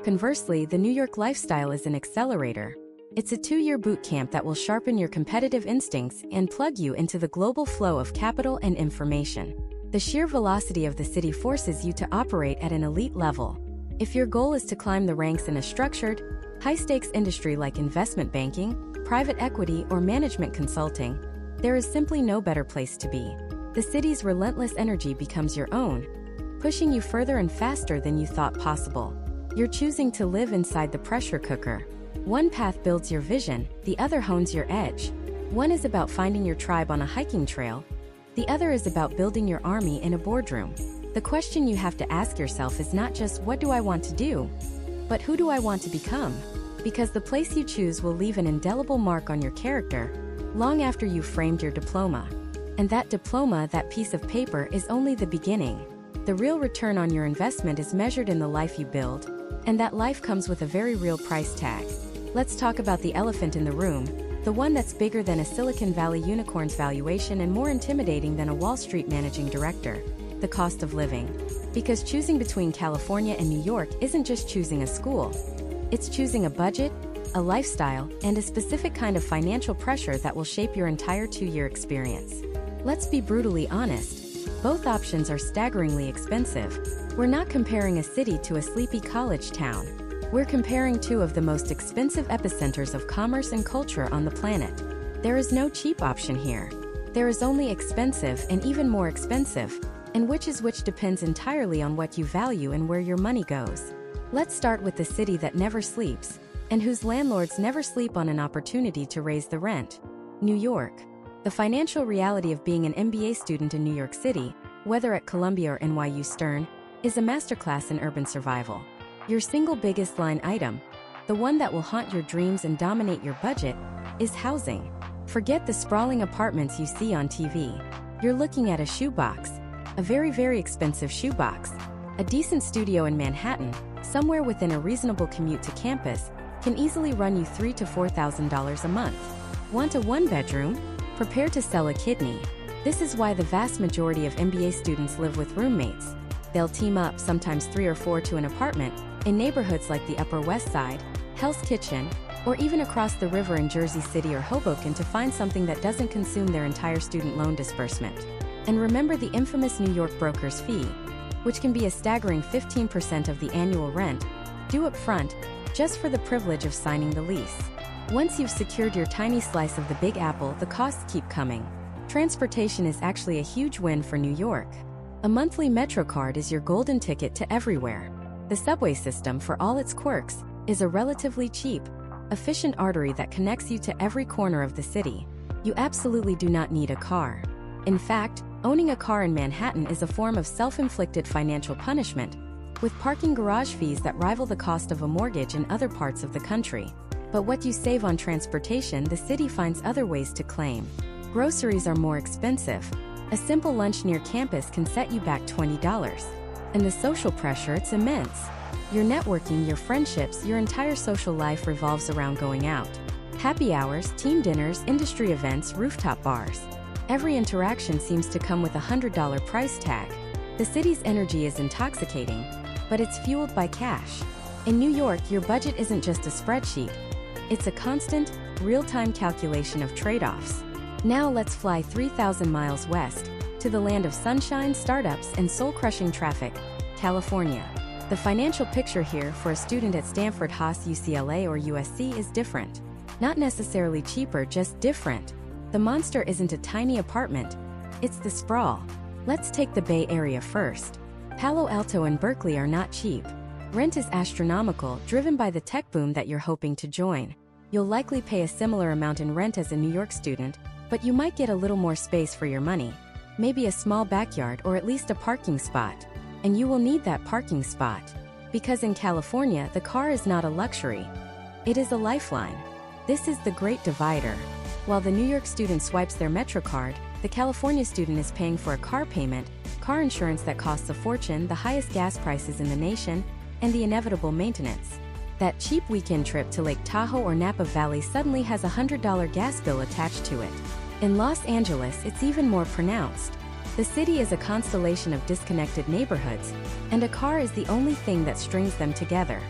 Conversely, the New York lifestyle is an accelerator. It's a 2-year boot camp that will sharpen your competitive instincts and plug you into the global flow of capital and information. The sheer velocity of the city forces you to operate at an elite level. If your goal is to climb the ranks in a structured, high-stakes industry like investment banking, private equity, or management consulting, there is simply no better place to be. The city's relentless energy becomes your own, pushing you further and faster than you thought possible. You're choosing to live inside the pressure cooker. One path builds your vision, the other hones your edge. One is about finding your tribe on a hiking trail. The other is about building your army in a boardroom. The question you have to ask yourself is not just what do I want to do, but who do I want to become? Because the place you choose will leave an indelible mark on your character long after you've framed your diploma. And that diploma, that piece of paper, is only the beginning. The real return on your investment is measured in the life you build, and that life comes with a very real price tag. Let's talk about the elephant in the room, the one that's bigger than a Silicon Valley unicorn's valuation and more intimidating than a Wall Street managing director: the cost of living. Because choosing between California and New York isn't just choosing a school. It's choosing a budget, a lifestyle, and a specific kind of financial pressure that will shape your entire 2-year experience. Let's be brutally honest. Both options are staggeringly expensive. We're not comparing a city to a sleepy college town. We're comparing two of the most expensive epicenters of commerce and culture on the planet. There is no cheap option here. There is only expensive and even more expensive, and which is which depends entirely on what you value and where your money goes. Let's start with the city that never sleeps, and whose landlords never sleep on an opportunity to raise the rent: New York. The financial reality of being an MBA student in New York City, whether at Columbia or NYU Stern, is a masterclass in urban survival. Your single biggest line item, the one that will haunt your dreams and dominate your budget, is housing. Forget the sprawling apartments you see on TV. You're looking at a shoebox, a very, very expensive shoebox. A decent studio in Manhattan, somewhere within a reasonable commute to campus, can easily run you $3,000 to $4,000 a month. Want a one-bedroom? Prepare to sell a kidney. This is why the vast majority of MBA students live with roommates. They'll team up, sometimes 3 or 4, to an apartment in neighborhoods like the Upper West Side, Hell's Kitchen, or even across the river in Jersey City or Hoboken to find something that doesn't consume their entire student loan disbursement. And remember the infamous New York broker's fee, which can be a staggering 15% of the annual rent, due up front, just for the privilege of signing the lease. Once you've secured your tiny slice of the Big Apple, the costs keep coming. Transportation is actually a huge win for New York. A monthly Metro card is your golden ticket to everywhere. The subway system, for all its quirks, is a relatively cheap, efficient artery that connects you to every corner of the city. You absolutely do not need a car. In fact, owning a car in Manhattan is a form of self-inflicted financial punishment, with parking garage fees that rival the cost of a mortgage in other parts of the country. But what you save on transportation, the city finds other ways to claim. Groceries are more expensive. A simple lunch near campus can set you back $20. And the social pressure, it's immense. Your networking, your friendships, your entire social life revolves around going out. Happy hours, team dinners, industry events, rooftop bars. Every interaction seems to come with a $100 price tag. The city's energy is intoxicating, but it's fueled by cash. In New York, your budget isn't just a spreadsheet. It's a constant, real-time calculation of trade-offs. Now let's fly 3,000 miles west, to the land of sunshine, startups, and soul-crushing traffic, California. The financial picture here for a student at Stanford, Haas, UCLA, or USC is different. Not necessarily cheaper, just different. The monster isn't a tiny apartment, it's the sprawl. Let's take the Bay Area first. Palo Alto and Berkeley are not cheap. Rent is astronomical, driven by the tech boom that you're hoping to join. You'll likely pay a similar amount in rent as a New York student, but you might get a little more space for your money. Maybe a small backyard or at least a parking spot. And you will need that parking spot. Because in California, the car is not a luxury. It is a lifeline. This is the great divider. While the New York student swipes their Metro card, the California student is paying for a car payment, car insurance that costs a fortune, the highest gas prices in the nation, and the inevitable maintenance. That cheap weekend trip to Lake Tahoe or Napa Valley suddenly has a $100 gas bill attached to it. In Los Angeles, it's even more pronounced. The city is a constellation of disconnected neighborhoods, and a car is the only thing that strings them together.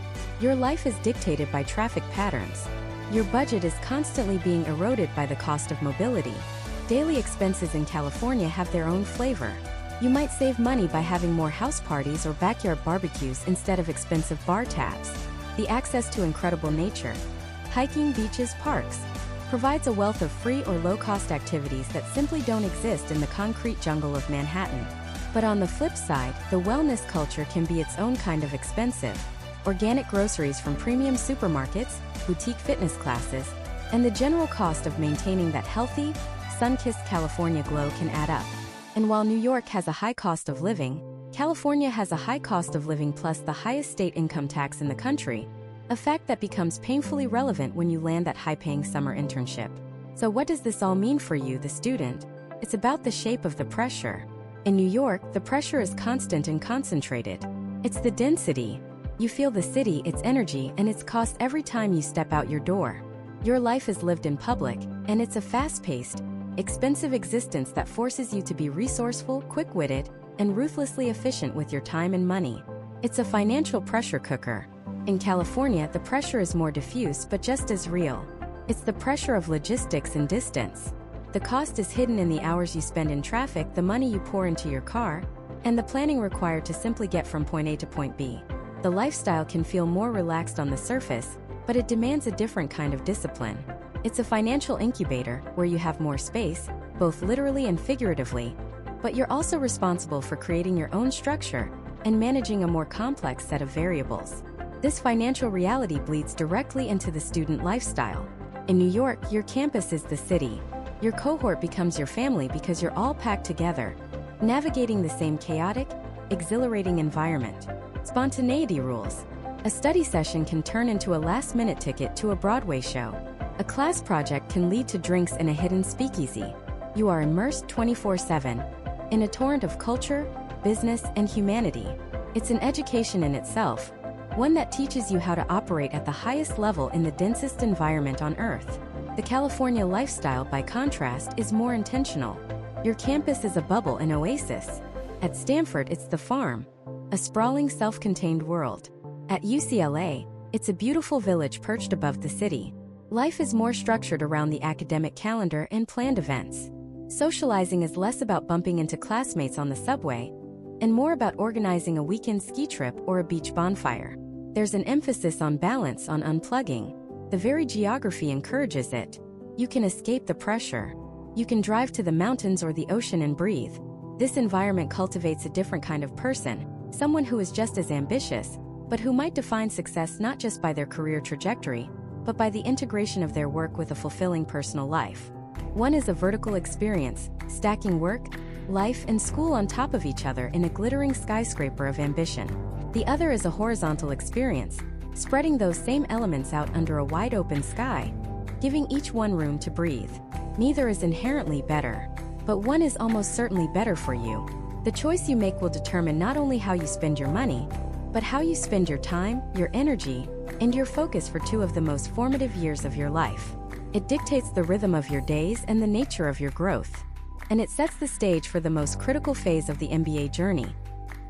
Your life is dictated by traffic patterns. Your budget is constantly being eroded by the cost of mobility. Daily expenses in California have their own flavor. You might save money by having more house parties or backyard barbecues instead of expensive bar tabs. The access to incredible nature, hiking, beaches, parks, provides a wealth of free or low-cost activities that simply don't exist in the concrete jungle of Manhattan. But on the flip side, the wellness culture can be its own kind of expensive. Organic groceries from premium supermarkets, boutique fitness classes, and the general cost of maintaining that healthy, sun-kissed California glow can add up. And while New York has a high cost of living, California has a high cost of living plus the highest state income tax in the country, a fact that becomes painfully relevant when you land that high-paying summer internship. So what does this all mean for you, the student? It's about the shape of the pressure. In New York, the pressure is constant and concentrated. It's the density. You feel the city, its energy, and its cost every time you step out your door. Your life is lived in public, and it's a fast-paced, expensive existence that forces you to be resourceful, quick-witted, and ruthlessly efficient with your time and money. It's a financial pressure cooker. In California, the pressure is more diffuse but just as real. It's the pressure of logistics and distance. The cost is hidden in the hours you spend in traffic, the money you pour into your car, and the planning required to simply get from point A to point B. The lifestyle can feel more relaxed on the surface, but it demands a different kind of discipline. It's a financial incubator where you have more space, both literally and figuratively, but you're also responsible for creating your own structure and managing a more complex set of variables. This financial reality bleeds directly into the student lifestyle. In New York, your campus is the city. Your cohort becomes your family because you're all packed together, navigating the same chaotic, exhilarating environment. Spontaneity rules. A study session can turn into a last-minute ticket to a Broadway show. A class project can lead to drinks in a hidden speakeasy. You are immersed 24/7 in a torrent of culture, business, and humanity. It's an education in itself, one that teaches you how to operate at the highest level in the densest environment on Earth. The California lifestyle, by contrast, is more intentional. Your campus is a bubble, an oasis. At Stanford, it's the farm, a sprawling, self-contained world. At UCLA, it's a beautiful village perched above the city. Life is more structured around the academic calendar and planned events. Socializing is less about bumping into classmates on the subway, and more about organizing a weekend ski trip or a beach bonfire. There's an emphasis on balance, on unplugging. The very geography encourages it. You can escape the pressure. You can drive to the mountains or the ocean and breathe. This environment cultivates a different kind of person, someone who is just as ambitious, but who might define success not just by their career trajectory, but by the integration of their work with a fulfilling personal life. One is a vertical experience, stacking work, life, and school on top of each other in a glittering skyscraper of ambition. The other is a horizontal experience, spreading those same elements out under a wide-open sky, giving each one room to breathe. Neither is inherently better, but one is almost certainly better for you. The choice you make will determine not only how you spend your money, but how you spend your time, your energy, and your focus for two of the most formative years of your life. It dictates the rhythm of your days and the nature of your growth. And it sets the stage for the most critical phase of the MBA journey,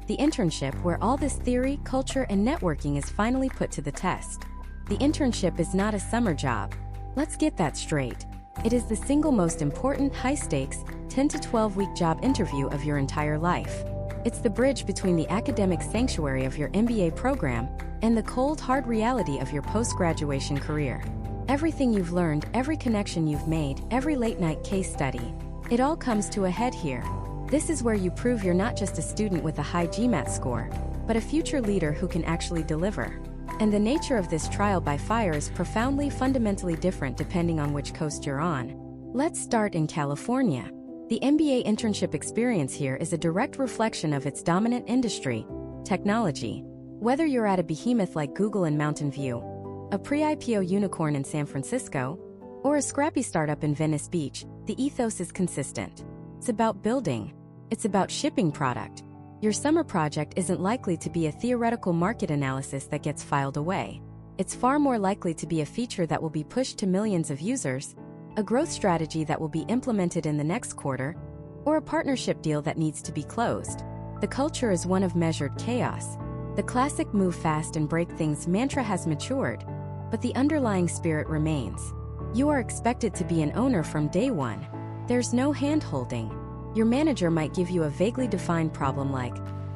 the internship, where all this theory, culture, and networking is finally put to the test. The internship is not a summer job. Let's get that straight. It is the single most important, high-stakes, 10 to 12-week job interview of your entire life. It's the bridge between the academic sanctuary of your MBA program and the cold, hard reality of your post-graduation career. Everything you've learned, every connection you've made, every late-night case study, it all comes to a head here. This is where you prove you're not just a student with a high GMAT score, but a future leader who can actually deliver. And the nature of this trial by fire is profoundly, fundamentally different depending on which coast you're on. Let's start in California. The MBA internship experience here is a direct reflection of its dominant industry, technology. Whether you're at a behemoth like Google in Mountain View, a pre-IPO unicorn in San Francisco, or a scrappy startup in Venice Beach, the ethos is consistent. It's about building. It's about shipping product. Your summer project isn't likely to be a theoretical market analysis that gets filed away. It's far more likely to be a feature that will be pushed to millions of users, a growth strategy that will be implemented in the next quarter, or a partnership deal that needs to be closed. The culture is one of measured chaos. The classic move fast and break things mantra has matured, but the underlying spirit remains. You are expected to be an owner from day one. There's no hand-holding. Your manager might give you a vaguely defined problem like,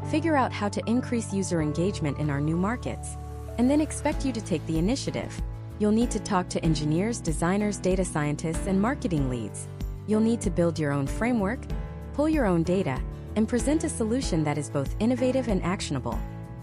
figure out how to increase user engagement in our new markets, and then expect you to take the initiative. You'll need to talk to engineers, designers, data scientists, and marketing leads. You'll need to build your own framework, pull your own data, and present a solution that is both innovative and actionable.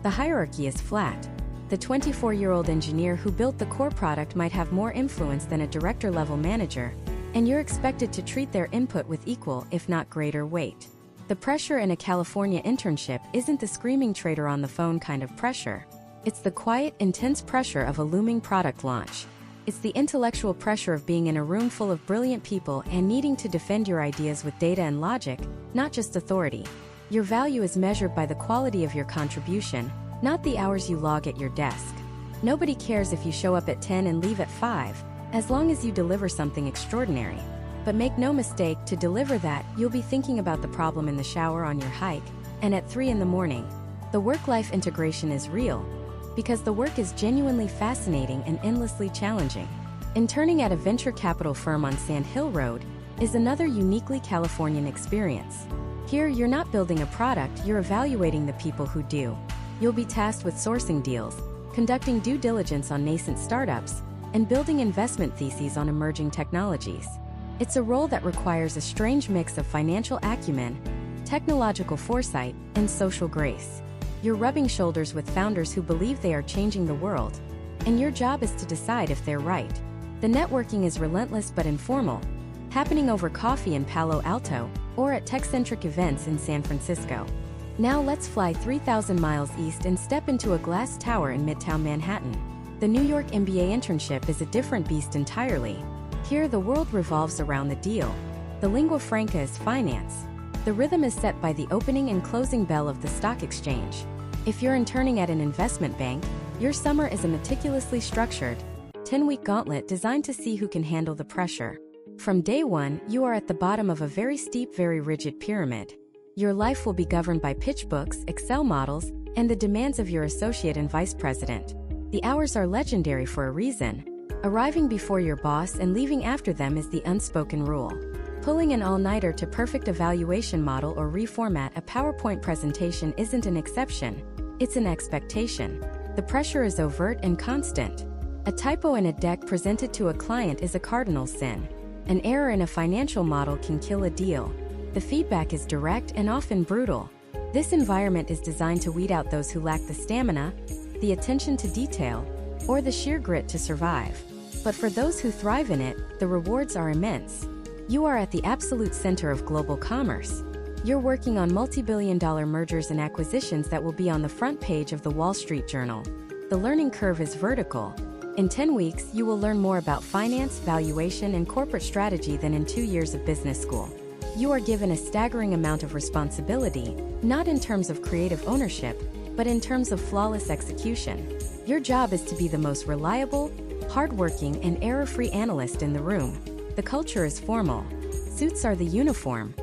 The hierarchy is flat. The 24-year-old engineer who built the core product might have more influence than a director-level manager, and you're expected to treat their input with equal, if not greater, weight. The pressure in a California internship isn't the screaming trader on the phone kind of pressure. It's the quiet, intense pressure of a looming product launch. It's the intellectual pressure of being in a room full of brilliant people and needing to defend your ideas with data and logic, not just authority. Your value is measured by the quality of your contribution, not the hours you log at your desk. Nobody cares if you show up at 10 and leave at 5, as long as you deliver something extraordinary. But make no mistake, to deliver that, you'll be thinking about the problem in the shower on your hike, and at 3 in the morning. The work-life integration is real, because the work is genuinely fascinating and endlessly challenging. Interning at a venture capital firm on Sand Hill Road is another uniquely Californian experience. Here, you're not building a product, you're evaluating the people who do. You'll be tasked with sourcing deals, conducting due diligence on nascent startups, and building investment theses on emerging technologies. It's a role that requires a strange mix of financial acumen, technological foresight, and social grace. You're rubbing shoulders with founders who believe they are changing the world, and your job is to decide if they're right. The networking is relentless but informal, happening over coffee in Palo Alto or at tech-centric events in San Francisco. Now let's fly 3,000 miles east and step into a glass tower in Midtown Manhattan. The New York MBA internship is a different beast entirely. Here, the world revolves around the deal. The lingua franca is finance. The rhythm is set by the opening and closing bell of the stock exchange. If you're interning at an investment bank, your summer is a meticulously structured, 10-week gauntlet designed to see who can handle the pressure. From day one, you are at the bottom of a very steep, very rigid pyramid. Your life will be governed by pitch books, Excel models, and the demands of your associate and vice president. The hours are legendary for a reason. Arriving before your boss and leaving after them is the unspoken rule. Pulling an all-nighter to perfect evaluation model or reformat a PowerPoint presentation isn't an exception, it's an expectation. The pressure is overt and constant. A typo in a deck presented to a client is a cardinal sin. An error in a financial model can kill a deal. The feedback is direct and often brutal. This environment is designed to weed out those who lack the stamina, the attention to detail, or the sheer grit to survive. But for those who thrive in it, the rewards are immense. You are at the absolute center of global commerce. You're working on multi-billion-dollar mergers and acquisitions that will be on the front page of the Wall Street Journal. The learning curve is vertical. In 10 weeks, you will learn more about finance, valuation, and corporate strategy than in 2 years of business school. You are given a staggering amount of responsibility, not in terms of creative ownership, but in terms of flawless execution. Your job is to be the most reliable, hardworking, and error-free analyst in the room. The culture is formal. Suits are the uniform.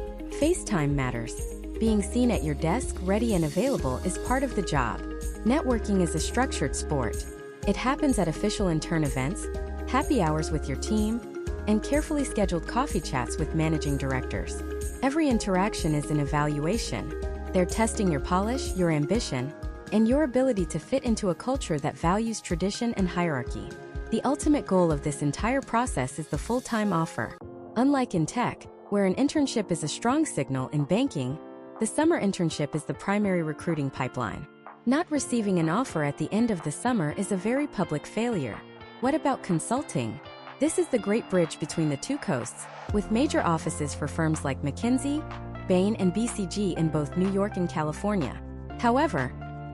FaceTime matters. Being seen at your desk, ready and available, is part of the job. Networking is a structured sport. It happens at official intern events, happy hours with your team, and carefully scheduled coffee chats with managing directors. Every interaction is an evaluation. They're testing your polish, your ambition, and your ability to fit into a culture that values tradition and hierarchy. The ultimate goal of this entire process is the full-time offer. Unlike in tech, where an internship is a strong signal, in banking, the summer internship is the primary recruiting pipeline. Not receiving an offer at the end of the summer is a very public failure. What about consulting? This is the great bridge between the two coasts, with major offices for firms like McKinsey, Bain, and BCG in both New York and California. However,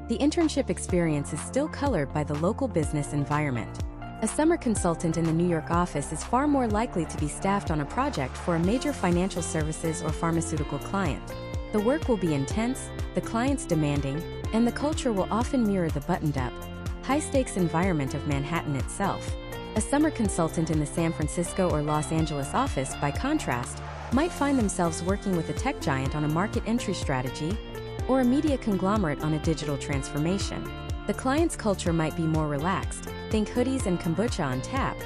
the internship experience is still colored by the local business environment. A summer consultant in the New York office is far more likely to be staffed on a project for a major financial services or pharmaceutical client. The work will be intense, the client's demanding, and the culture will often mirror the buttoned-up, high-stakes environment of Manhattan itself. A summer consultant in the San Francisco or Los Angeles office, by contrast, might find themselves working with a tech giant on a market entry strategy or a media conglomerate on a digital transformation. The client's culture might be more relaxed, think hoodies and kombucha on tap,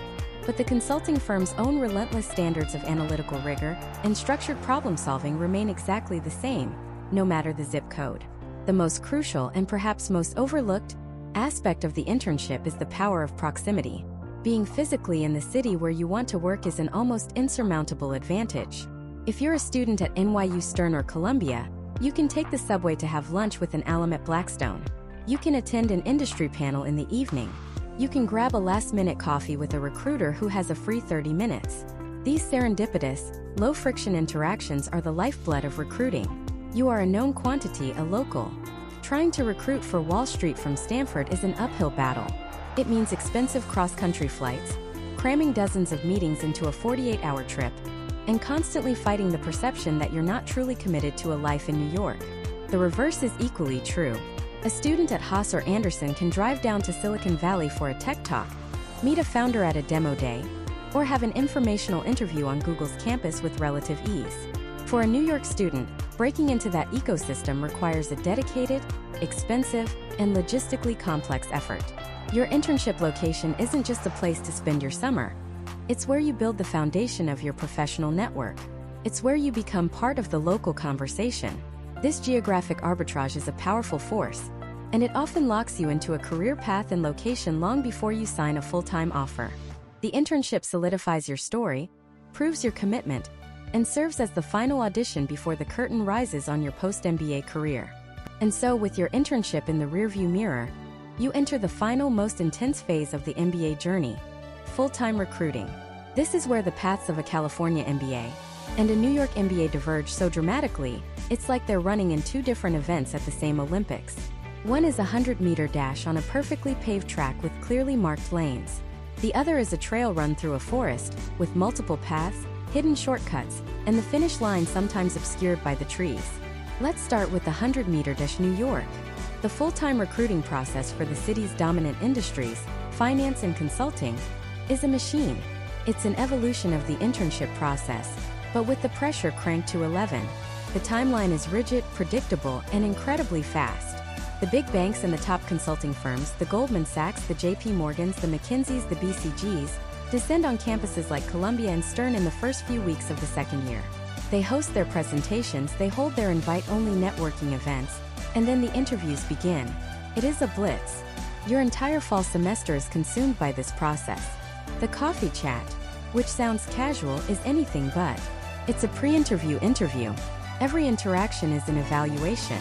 But the consulting firm's own relentless standards of analytical rigor and structured problem-solving remain exactly the same, no matter the zip code. The most crucial and perhaps most overlooked aspect of the internship is the power of proximity. Being physically in the city where you want to work is an almost insurmountable advantage. If you're a student at NYU Stern or Columbia, you can take the subway to have lunch with an alum at Blackstone. You can attend an industry panel in the evening. You can grab a last-minute coffee with a recruiter who has a free 30 minutes. These serendipitous, low-friction interactions are the lifeblood of recruiting. You are a known quantity, a local. Trying to recruit for Wall Street from Stanford is an uphill battle. It means expensive cross-country flights, cramming dozens of meetings into a 48-hour trip, and constantly fighting the perception that you're not truly committed to a life in New York. The reverse is equally true. A student at Haas or Anderson can drive down to Silicon Valley for a tech talk, meet a founder at a demo day, or have an informational interview on Google's campus with relative ease. For a New York student, breaking into that ecosystem requires a dedicated, expensive, and logistically complex effort. Your internship location isn't just a place to spend your summer. It's where you build the foundation of your professional network. It's where you become part of the local conversation. This geographic arbitrage is a powerful force, and it often locks you into a career path and location long before you sign a full-time offer. The internship solidifies your story, proves your commitment, and serves as the final audition before the curtain rises on your post-MBA career. And so, with your internship in the rearview mirror, you enter the final, most intense phase of the MBA journey: full-time recruiting. This is where the paths of a California MBA and a New York MBA diverge so dramatically, it's like they're running in two different events at the same Olympics. One is a 100-meter dash on a perfectly paved track with clearly marked lanes. The other is a trail run through a forest, with multiple paths, hidden shortcuts, and the finish line sometimes obscured by the trees. Let's start with the 100-meter dash. New York. The full-time recruiting process for the city's dominant industries, finance and consulting, is a machine. It's an evolution of the internship process, but with the pressure cranked to 11. The timeline is rigid, predictable, and incredibly fast. The big banks and the top consulting firms, the Goldman Sachs, the JP Morgans, the McKinseys, the BCGs, descend on campuses like Columbia and Stern in the first few weeks of the second year. They host their presentations, they hold their invite-only networking events, and then the interviews begin. It is a blitz. Your entire fall semester is consumed by this process. The coffee chat, which sounds casual, is anything but. It's a pre-interview interview. Every interaction is an evaluation.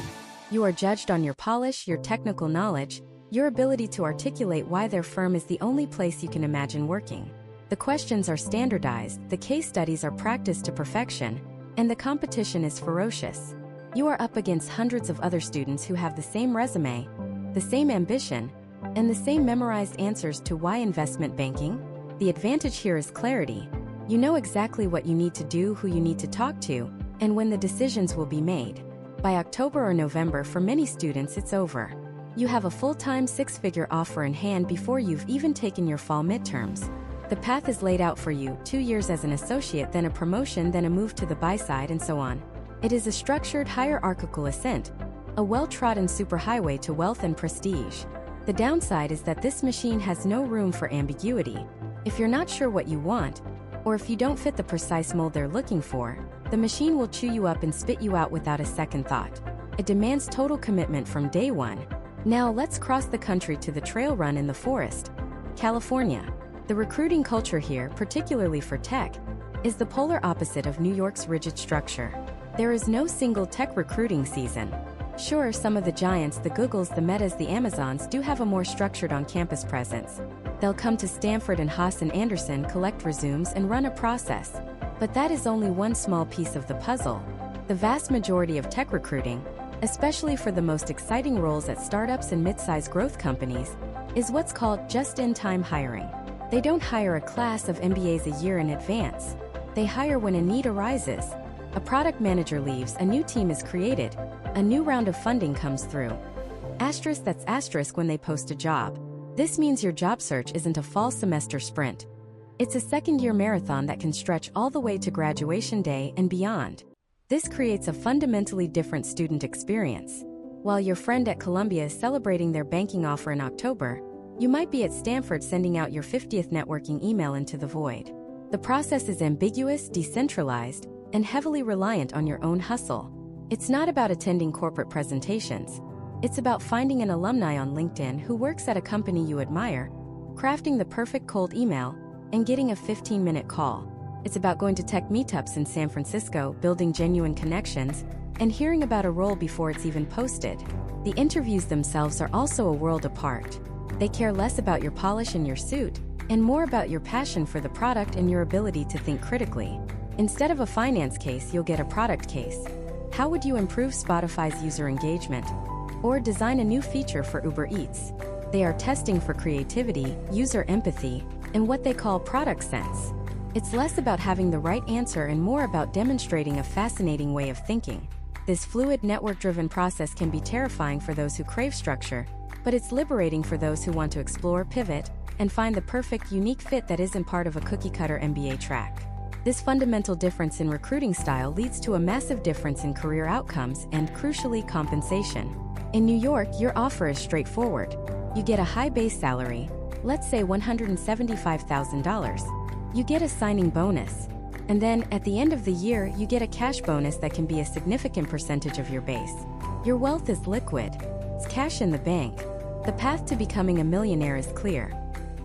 You are judged on your polish, your technical knowledge, your ability to articulate why their firm is the only place you can imagine working. The questions are standardized, the case studies are practiced to perfection, and the competition is ferocious. You are up against hundreds of other students who have the same resume, the same ambition, and the same memorized answers to why investment banking. The advantage here is clarity. You know exactly what you need to do, who you need to talk to, and when the decisions will be made. By October or November, for many students, it's over. You have a full-time six-figure offer in hand before you've even taken your fall midterms. The path is laid out for you: 2 years as an associate, then a promotion, then a move to the buy side, and so on. It is a structured, hierarchical ascent, a well-trodden superhighway to wealth and prestige. The downside is that this machine has no room for ambiguity. If you're not sure what you want, or if you don't fit the precise mold they're looking for, the machine will chew you up and spit you out without a second thought. It demands total commitment from day one. Now let's cross the country to the trail run in the forest, California. The recruiting culture here, particularly for tech, is the polar opposite of New York's rigid structure. There is no single tech recruiting season. Sure, some of the giants, the Googles, the Metas, the Amazons, do have a more structured on-campus presence. They'll come to Stanford and Haas and Anderson, collect resumes, and run a process. But that is only one small piece of the puzzle. The vast majority of tech recruiting, especially for the most exciting roles at startups and mid-sized growth companies, is what's called just-in-time hiring. They don't hire a class of MBAs a year in advance. They hire when a need arises. A product manager leaves, a new team is created, a new round of funding comes through. Asterisk, that's asterisk when they post a job. This means your job search isn't a fall semester sprint. It's a second-year marathon that can stretch all the way to graduation day and beyond. This creates a fundamentally different student experience. While your friend at Columbia is celebrating their banking offer in October, You might be at Stanford sending out your 50th networking email into the void. The process is ambiguous, decentralized, and heavily reliant on your own hustle. It's not about attending corporate presentations. It's about finding an alumni on LinkedIn who works at a company you admire, crafting the perfect cold email, and getting a 15-minute call. It's about going to tech meetups in San Francisco, building genuine connections, and hearing about a role before it's even posted. The interviews themselves are also a world apart. They care less about your polish and your suit, and more about your passion for the product and your ability to think critically. Instead of a finance case, you'll get a product case. How would you improve Spotify's user engagement? Or design a new feature for Uber Eats? They are testing for creativity, user empathy, and what they call product sense. It's less about having the right answer and more about demonstrating a fascinating way of thinking. This fluid, network-driven process can be terrifying for those who crave structure, but it's liberating for those who want to explore, pivot, and find the perfect, unique fit that isn't part of a cookie-cutter MBA track. This fundamental difference in recruiting style leads to a massive difference in career outcomes and, crucially, compensation. In New York, your offer is straightforward. You get a high base salary, let's say $175,000. You get a signing bonus. And then, at the end of the year, you get a cash bonus that can be a significant percentage of your base. Your wealth is liquid. It's cash in the bank. The path to becoming a millionaire is clear.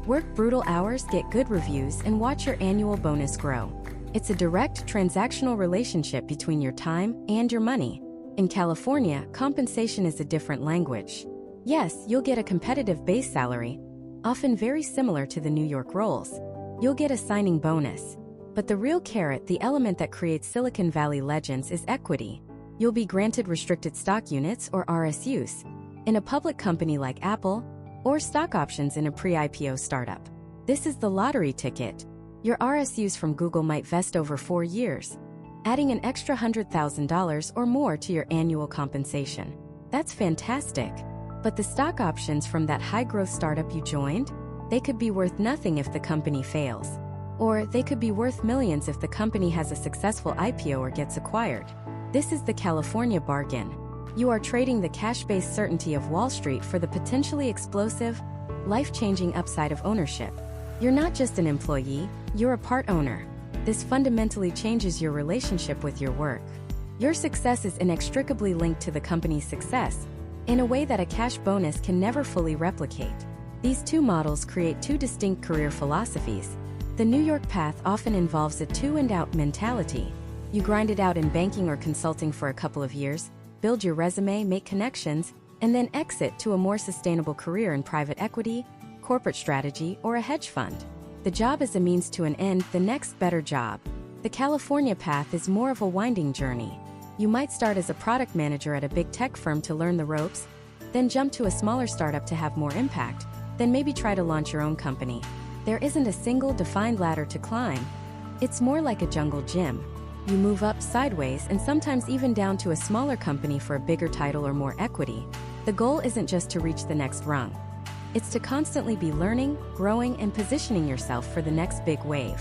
Work brutal hours, get good reviews, and watch your annual bonus grow. It's a direct, transactional relationship between your time and your money. In California, compensation is a different language. Yes, you'll get a competitive base salary, often very similar to the New York roles. You'll get a signing bonus. But the real carrot, the element that creates Silicon Valley legends, is equity. You'll be granted restricted stock units, or RSUs, in a public company like Apple, or stock options in a pre-IPO startup. This is the lottery ticket. Your RSUs from Google might vest over 4 years, adding an extra $100,000 or more to your annual compensation. That's fantastic. But the stock options from that high-growth startup you joined? They could be worth nothing if the company fails. Or they could be worth millions if the company has a successful IPO or gets acquired. This is the California bargain. You are trading the cash-based certainty of Wall Street for the potentially explosive, life-changing upside of ownership. You're not just an employee, you're a part owner. This fundamentally changes your relationship with your work. Your success is inextricably linked to the company's success, in a way that a cash bonus can never fully replicate. These two models create two distinct career philosophies. The New York path often involves a two-and-out mentality. You grind it out in banking or consulting for a couple of years, build your resume, make connections, and then exit to a more sustainable career in private equity, corporate strategy, or a hedge fund. The job is a means to an end, the next better job. The California path is more of a winding journey. You might start as a product manager at a big tech firm to learn the ropes, then jump to a smaller startup to have more impact, then maybe try to launch your own company. There isn't a single defined ladder to climb. It's more like a jungle gym. You move up, sideways, and sometimes even down to a smaller company for a bigger title or more equity. The goal isn't just to reach the next rung. It's to constantly be learning, growing, and positioning yourself for the next big wave.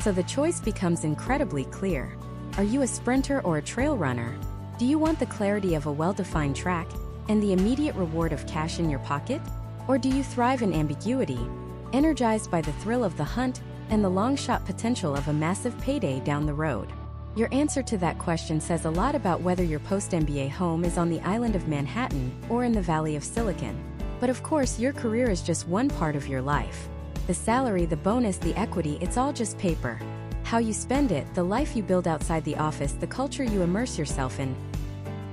So the choice becomes incredibly clear. Are you a sprinter or a trail runner? Do you want the clarity of a well-defined track and the immediate reward of cash in your pocket? Or do you thrive in ambiguity, energized by the thrill of the hunt and the long-shot potential of a massive payday down the road? Your answer to that question says a lot about whether your post-MBA home is on the island of Manhattan or in the Valley of Silicon. But of course, your career is just one part of your life. The salary, the bonus, the equity, it's all just paper. How you spend it, the life you build outside the office, the culture you immerse yourself in,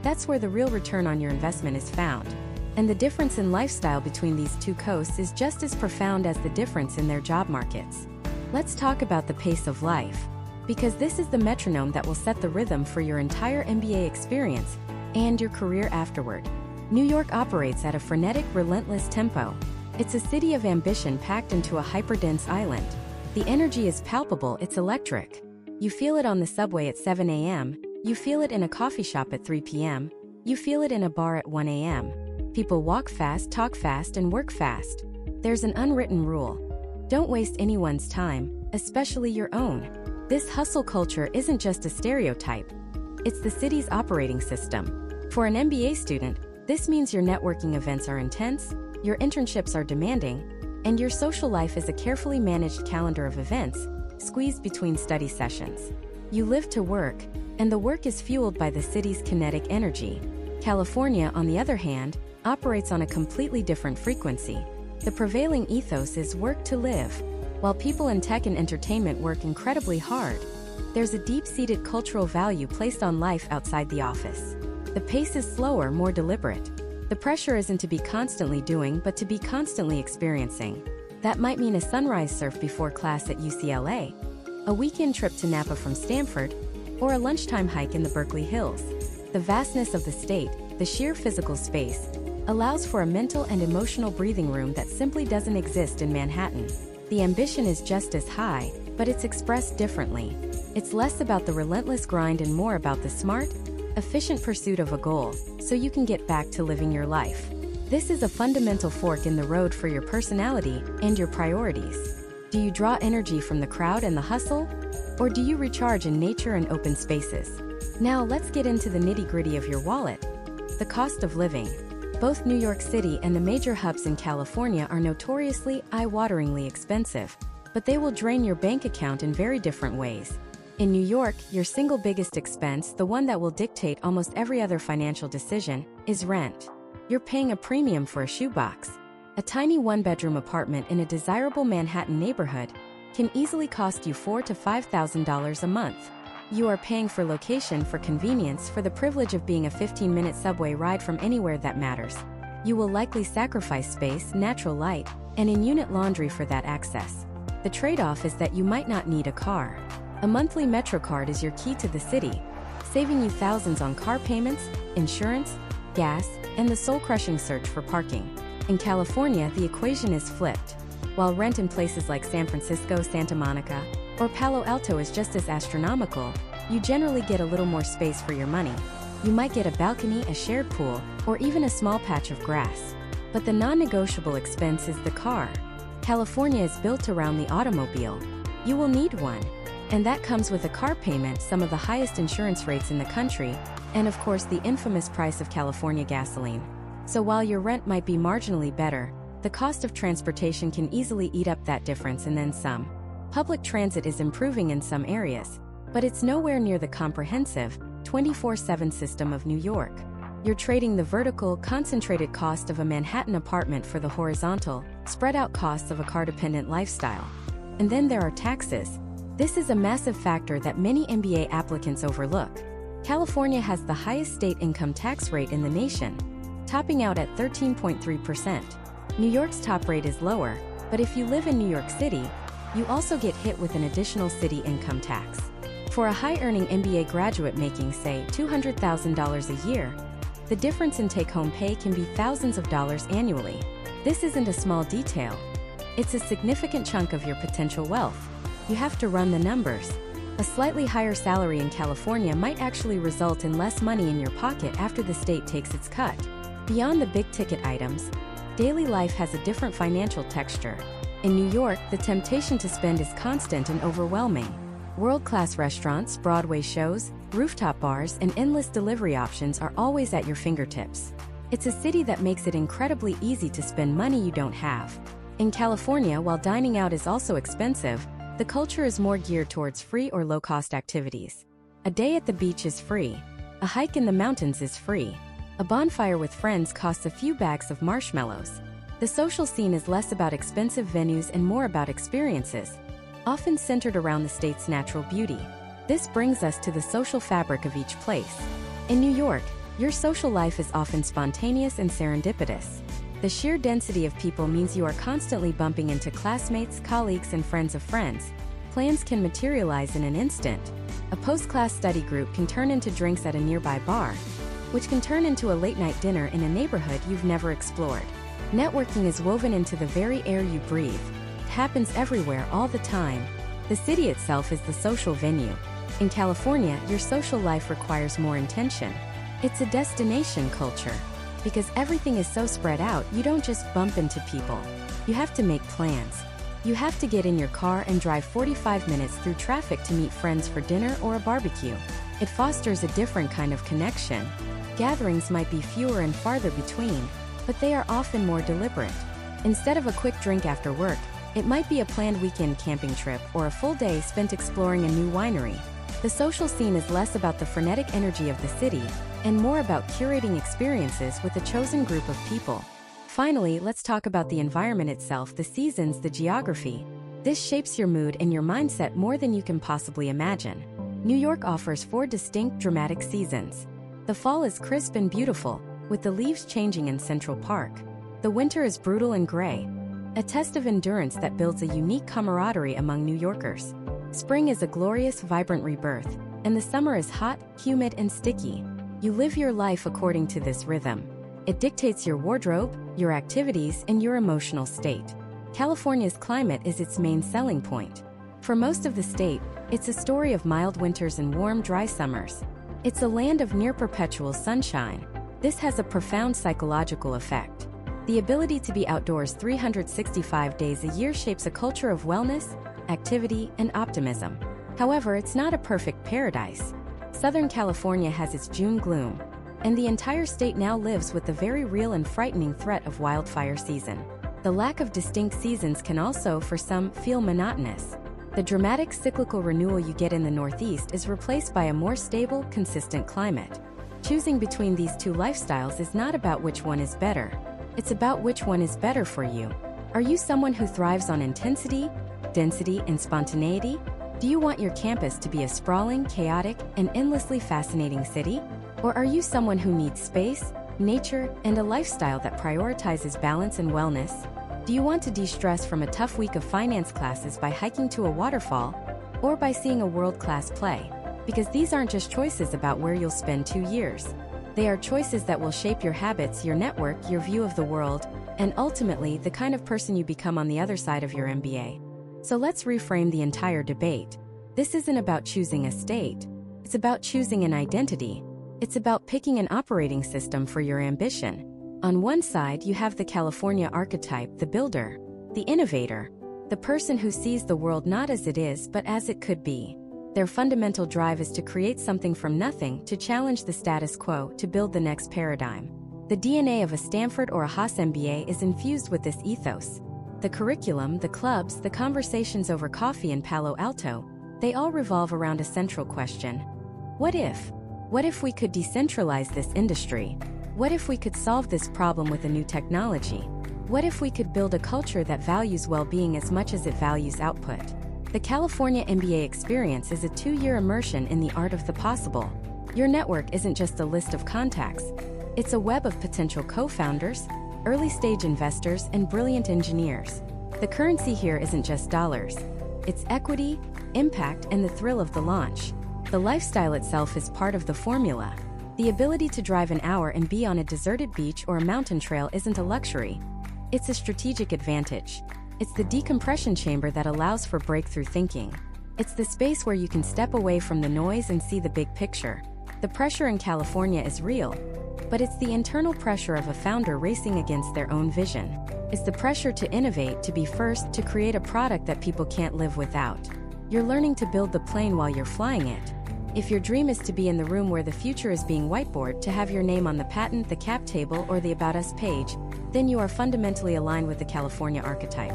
that's where the real return on your investment is found. And the difference in lifestyle between these two coasts is just as profound as the difference in their job markets. Let's talk about the pace of life, because this is the metronome that will set the rhythm for your entire MBA experience and your career afterward. New York operates at a frenetic, relentless tempo. It's a city of ambition packed into a hyperdense island. The energy is palpable, it's electric. You feel it on the subway at 7 a.m., you feel it in a coffee shop at 3 p.m., you feel it in a bar at 1 a.m. People walk fast, talk fast, and work fast. There's an unwritten rule. Don't waste anyone's time, especially your own. This hustle culture isn't just a stereotype. It's the city's operating system. For an MBA student, this means your networking events are intense, your internships are demanding, and your social life is a carefully managed calendar of events, squeezed between study sessions. You live to work, and the work is fueled by the city's kinetic energy. California, on the other hand, operates on a completely different frequency. The prevailing ethos is work to live. While people in tech and entertainment work incredibly hard, there's a deep-seated cultural value placed on life outside the office. The pace is slower, more deliberate. The pressure isn't to be constantly doing, but to be constantly experiencing. That might mean a sunrise surf before class at UCLA, a weekend trip to Napa from Stanford, or a lunchtime hike in the Berkeley Hills. The vastness of the state, the sheer physical space, allows for a mental and emotional breathing room that simply doesn't exist in Manhattan. The ambition is just as high, but it's expressed differently. It's less about the relentless grind and more about the smart, efficient pursuit of a goal, so you can get back to living your life. This is a fundamental fork in the road for your personality and your priorities. Do you draw energy from the crowd and the hustle? Or do you recharge in nature and open spaces? Now let's get into the nitty-gritty of your wallet. The cost of living. Both New York City and the major hubs in California are notoriously eye-wateringly expensive, but they will drain your bank account in very different ways. In New York, your single biggest expense, the one that will dictate almost every other financial decision, is rent. You're paying a premium for a shoebox. A tiny one-bedroom apartment in a desirable Manhattan neighborhood can easily cost you $4,000 to $5,000 a month. You are paying for location, for convenience, for the privilege of being a 15-minute subway ride from anywhere that matters. You will likely sacrifice space, natural light, and in-unit laundry for that access. The trade-off is that you might not need a car. A monthly Metro card is your key to the city, saving you thousands on car payments, insurance, gas, and the soul-crushing search for parking. In California, the equation is flipped. While rent in places like San Francisco, Santa Monica, or Palo Alto is just as astronomical, you generally get a little more space for your money. You might get a balcony, a shared pool, or even a small patch of grass. But the non-negotiable expense is the car. California is built around the automobile. You will need one. And that comes with a car payment, some of the highest insurance rates in the country, and of course the infamous price of California gasoline. So while your rent might be marginally better, the cost of transportation can easily eat up that difference and then some. Public transit is improving in some areas, but it's nowhere near the comprehensive, 24/7 system of New York. You're trading the vertical, concentrated cost of a Manhattan apartment for the horizontal, spread-out costs of a car-dependent lifestyle. And then there are taxes. This is a massive factor that many MBA applicants overlook. California has the highest state income tax rate in the nation, topping out at 13.3%. New York's top rate is lower, but if you live in New York City, you also get hit with an additional city income tax. For a high-earning MBA graduate making, say, $200,000 a year, the difference in take-home pay can be thousands of dollars annually. This isn't a small detail. It's a significant chunk of your potential wealth. You have to run the numbers. A slightly higher salary in California might actually result in less money in your pocket after the state takes its cut. Beyond the big-ticket items, daily life has a different financial texture. In New York, the temptation to spend is constant and overwhelming. World-class restaurants, Broadway shows, rooftop bars, and endless delivery options are always at your fingertips. It's a city that makes it incredibly easy to spend money you don't have. In California, while dining out is also expensive, the culture is more geared towards free or low-cost activities. A day at the beach is free. A hike in the mountains is free. A bonfire with friends costs a few bags of marshmallows. The social scene is less about expensive venues and more about experiences, often centered around the state's natural beauty. This brings us to the social fabric of each place. In New York, your social life is often spontaneous and serendipitous. The sheer density of people means you are constantly bumping into classmates, colleagues, and friends of friends. Plans can materialize in an instant. A post-class study group can turn into drinks at a nearby bar, which can turn into a late-night dinner in a neighborhood you've never explored. Networking is woven into the very air you breathe. It happens everywhere, all the time. The city itself is the social venue. In California, your social life requires more intention. It's a destination culture. Because everything is so spread out, you don't just bump into people. You have to make plans. You have to get in your car and drive 45 minutes through traffic to meet friends for dinner or a barbecue. It fosters a different kind of connection. Gatherings might be fewer and farther between, but they are often more deliberate. Instead of a quick drink after work, it might be a planned weekend camping trip or a full day spent exploring a new winery. The social scene is less about the frenetic energy of the city and more about curating experiences with a chosen group of people. Finally, let's talk about the environment itself, the seasons, the geography. This shapes your mood and your mindset more than you can possibly imagine. New York offers 4 distinct, dramatic seasons. The fall is crisp and beautiful, with the leaves changing in Central Park. The winter is brutal and gray, a test of endurance that builds a unique camaraderie among New Yorkers. Spring is a glorious, vibrant rebirth, and the summer is hot, humid, and sticky. You live your life according to this rhythm. It dictates your wardrobe, your activities, and your emotional state. California's climate is its main selling point. For most of the state, it's a story of mild winters and warm, dry summers. It's a land of near-perpetual sunshine. This has a profound psychological effect. The ability to be outdoors 365 days a year shapes a culture of wellness, activity, and optimism. However, it's not a perfect paradise. Southern California has its June gloom, and the entire state now lives with the very real and frightening threat of wildfire season. The lack of distinct seasons can also, for some, feel monotonous. The dramatic cyclical renewal you get in the Northeast is replaced by a more stable, consistent climate. Choosing between these two lifestyles is not about which one is better. It's about which one is better for you. Are you someone who thrives on intensity, density, and spontaneity? Do you want your campus to be a sprawling, chaotic, and endlessly fascinating city? Or are you someone who needs space, nature, and a lifestyle that prioritizes balance and wellness? Do you want to de-stress from a tough week of finance classes by hiking to a waterfall, or by seeing a world-class play? Because these aren't just choices about where you'll spend 2 years. They are choices that will shape your habits, your network, your view of the world, and ultimately the kind of person you become on the other side of your MBA. So let's reframe the entire debate. This isn't about choosing a state. It's about choosing an identity. It's about picking an operating system for your ambition. On one side, you have the California archetype, the builder, the innovator, the person who sees the world not as it is but as it could be. Their fundamental drive is to create something from nothing, to challenge the status quo, to build the next paradigm. The DNA of a Stanford or a Haas MBA is infused with this ethos. The curriculum, the clubs, the conversations over coffee in Palo Alto, they all revolve around a central question. What if? What if we could decentralize this industry? What if we could solve this problem with a new technology? What if we could build a culture that values well-being as much as it values output? The California MBA experience is a 2-year immersion in the art of the possible. Your network isn't just a list of contacts. It's a web of potential co-founders, early-stage investors, and brilliant engineers. The currency here isn't just dollars. It's equity, impact, and the thrill of the launch. The lifestyle itself is part of the formula. The ability to drive an hour and be on a deserted beach or a mountain trail isn't a luxury. It's a strategic advantage. It's the decompression chamber that allows for breakthrough thinking. It's the space where you can step away from the noise and see the big picture. The pressure in California is real, but it's the internal pressure of a founder racing against their own vision. It's the pressure to innovate, to be first, to create a product that people can't live without. You're learning to build the plane while you're flying it. If your dream is to be in the room where the future is being whiteboarded, to have your name on the patent, the cap table, or the About Us page, then you are fundamentally aligned with the California archetype.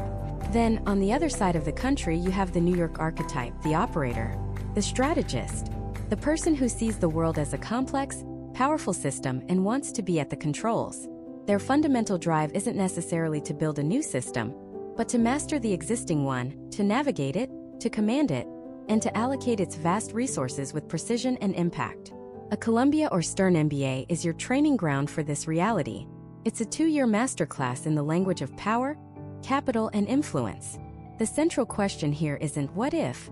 Then, on the other side of the country, you have the New York archetype, the operator, the strategist, the person who sees the world as a complex, powerful system and wants to be at the controls. Their fundamental drive isn't necessarily to build a new system, but to master the existing one, to navigate it, to command it, and to allocate its vast resources with precision and impact. A Columbia or Stern MBA is your training ground for this reality. It's a 2-year masterclass in the language of power, capital, and influence. The central question here isn't what if,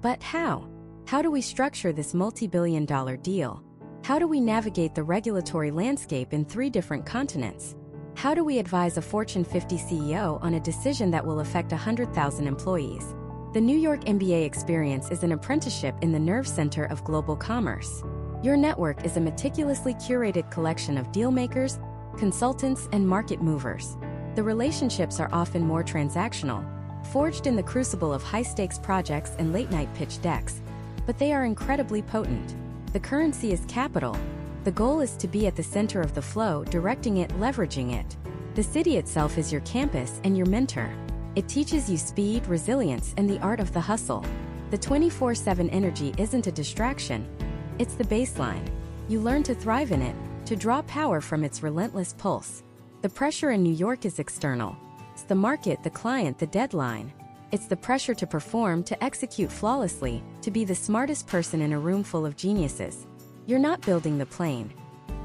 but how. How do we structure this multi-billion-dollar deal? How do we navigate the regulatory landscape in 3 different continents? How do we advise a Fortune 50 CEO on a decision that will affect 100,000 employees? The New York MBA experience is an apprenticeship in the nerve center of global commerce. Your network is a meticulously curated collection of dealmakers, consultants, and market movers. The relationships are often more transactional, forged in the crucible of high-stakes projects and late-night pitch decks, but they are incredibly potent. The currency is capital. The goal is to be at the center of the flow, directing it, leveraging it. The city itself is your campus and your mentor. It teaches you speed, resilience, and the art of the hustle. The 24/7 energy isn't a distraction. It's the baseline. You learn to thrive in it, to draw power from its relentless pulse. The pressure in New York is external. It's the market, the client, the deadline. It's the pressure to perform, to execute flawlessly, to be the smartest person in a room full of geniuses. You're not building the plane.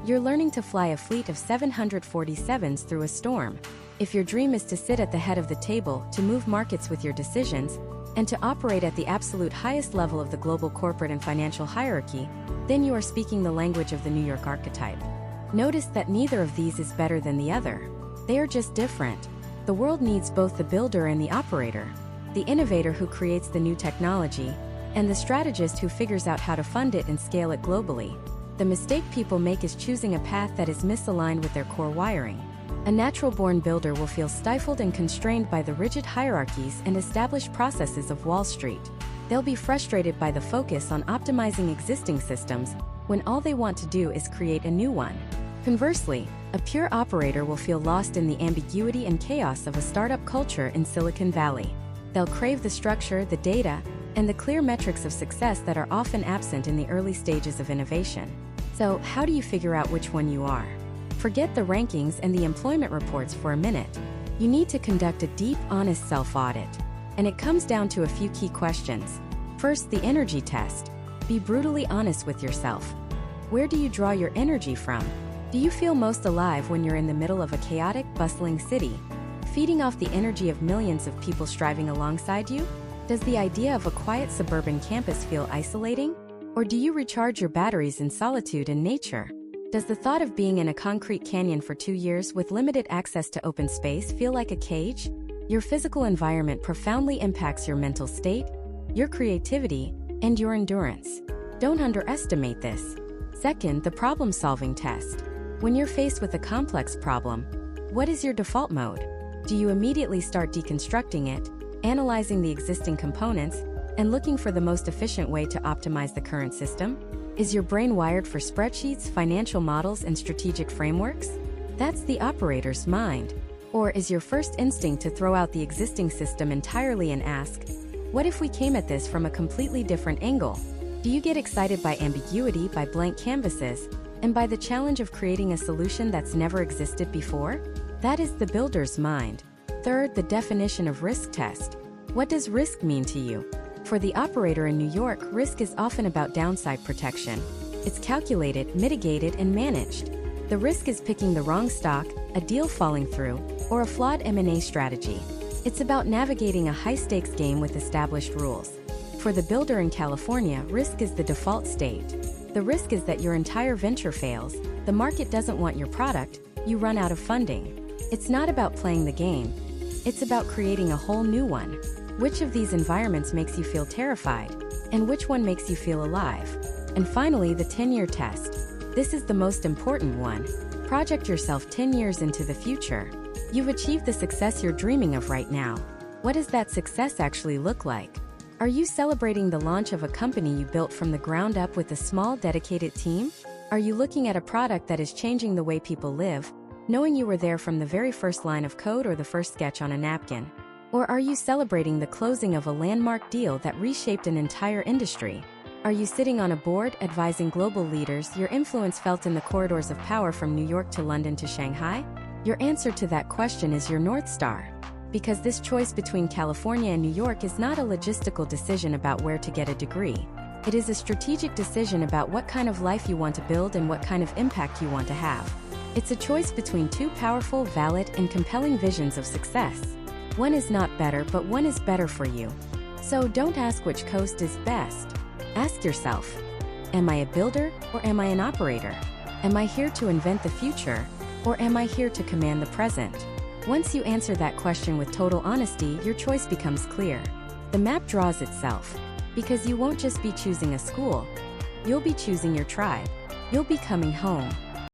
You're learning to fly a fleet of 747s through a storm. If your dream is to sit at the head of the table, to move markets with your decisions, and to operate at the absolute highest level of the global corporate and financial hierarchy, then you are speaking the language of the New York archetype. Notice that neither of these is better than the other. They are just different. The world needs both the builder and the operator, the innovator who creates the new technology, and the strategist who figures out how to fund it and scale it globally. The mistake people make is choosing a path that is misaligned with their core wiring. A natural-born builder will feel stifled and constrained by the rigid hierarchies and established processes of Wall Street. They'll be frustrated by the focus on optimizing existing systems when all they want to do is create a new one. Conversely, a pure operator will feel lost in the ambiguity and chaos of a startup culture in Silicon Valley. They'll crave the structure, the data, and the clear metrics of success that are often absent in the early stages of innovation. So, how do you figure out which one you are? Forget the rankings and the employment reports for a minute. You need to conduct a deep, honest self-audit. And it comes down to a few key questions. First, the energy test. Be brutally honest with yourself. Where do you draw your energy from? Do you feel most alive when you're in the middle of a chaotic, bustling city, feeding off the energy of millions of people striving alongside you? Does the idea of a quiet suburban campus feel isolating? Or do you recharge your batteries in solitude and nature? Does the thought of being in a concrete canyon for 2 years with limited access to open space feel like a cage? Your physical environment profoundly impacts your mental state, your creativity, and your endurance. Don't underestimate this. Second, the problem-solving test. When you're faced with a complex problem, what is your default mode? Do you immediately start deconstructing it, analyzing the existing components, and looking for the most efficient way to optimize the current system? Is your brain wired for spreadsheets, financial models, and strategic frameworks? That's the operator's mind. Or is your first instinct to throw out the existing system entirely and ask, what if we came at this from a completely different angle? Do you get excited by ambiguity, by blank canvases, and by the challenge of creating a solution that's never existed before? That is the builder's mind. Third, the definition of risk test. What does risk mean to you? For the operator in New York, risk is often about downside protection. It's calculated, mitigated, and managed. The risk is picking the wrong stock, a deal falling through, or a flawed M&A strategy. It's about navigating a high-stakes game with established rules. For the builder in California, risk is the default state. The risk is that your entire venture fails, the market doesn't want your product, you run out of funding. It's not about playing the game. It's about creating a whole new one. Which of these environments makes you feel terrified? And which one makes you feel alive? And finally, the 10-year test. This is the most important one. Project yourself 10 years into the future. You've achieved the success you're dreaming of right now. What does that success actually look like? Are you celebrating the launch of a company you built from the ground up with a small, dedicated team? Are you looking at a product that is changing the way people live, knowing you were there from the very first line of code or the first sketch on a napkin? Or are you celebrating the closing of a landmark deal that reshaped an entire industry? Are you sitting on a board advising global leaders, your influence felt in the corridors of power from New York to London to Shanghai? Your answer to that question is your North Star. Because this choice between California and New York is not a logistical decision about where to get a degree. It is a strategic decision about what kind of life you want to build and what kind of impact you want to have. It's a choice between two powerful, valid, and compelling visions of success. One is not better, but one is better for you. So don't ask which coast is best. Ask yourself, am I a builder or am I an operator? Am I here to invent the future or am I here to command the present? Once you answer that question with total honesty, your choice becomes clear. The map draws itself, because you won't just be choosing a school, you'll be choosing your tribe. You'll be coming home.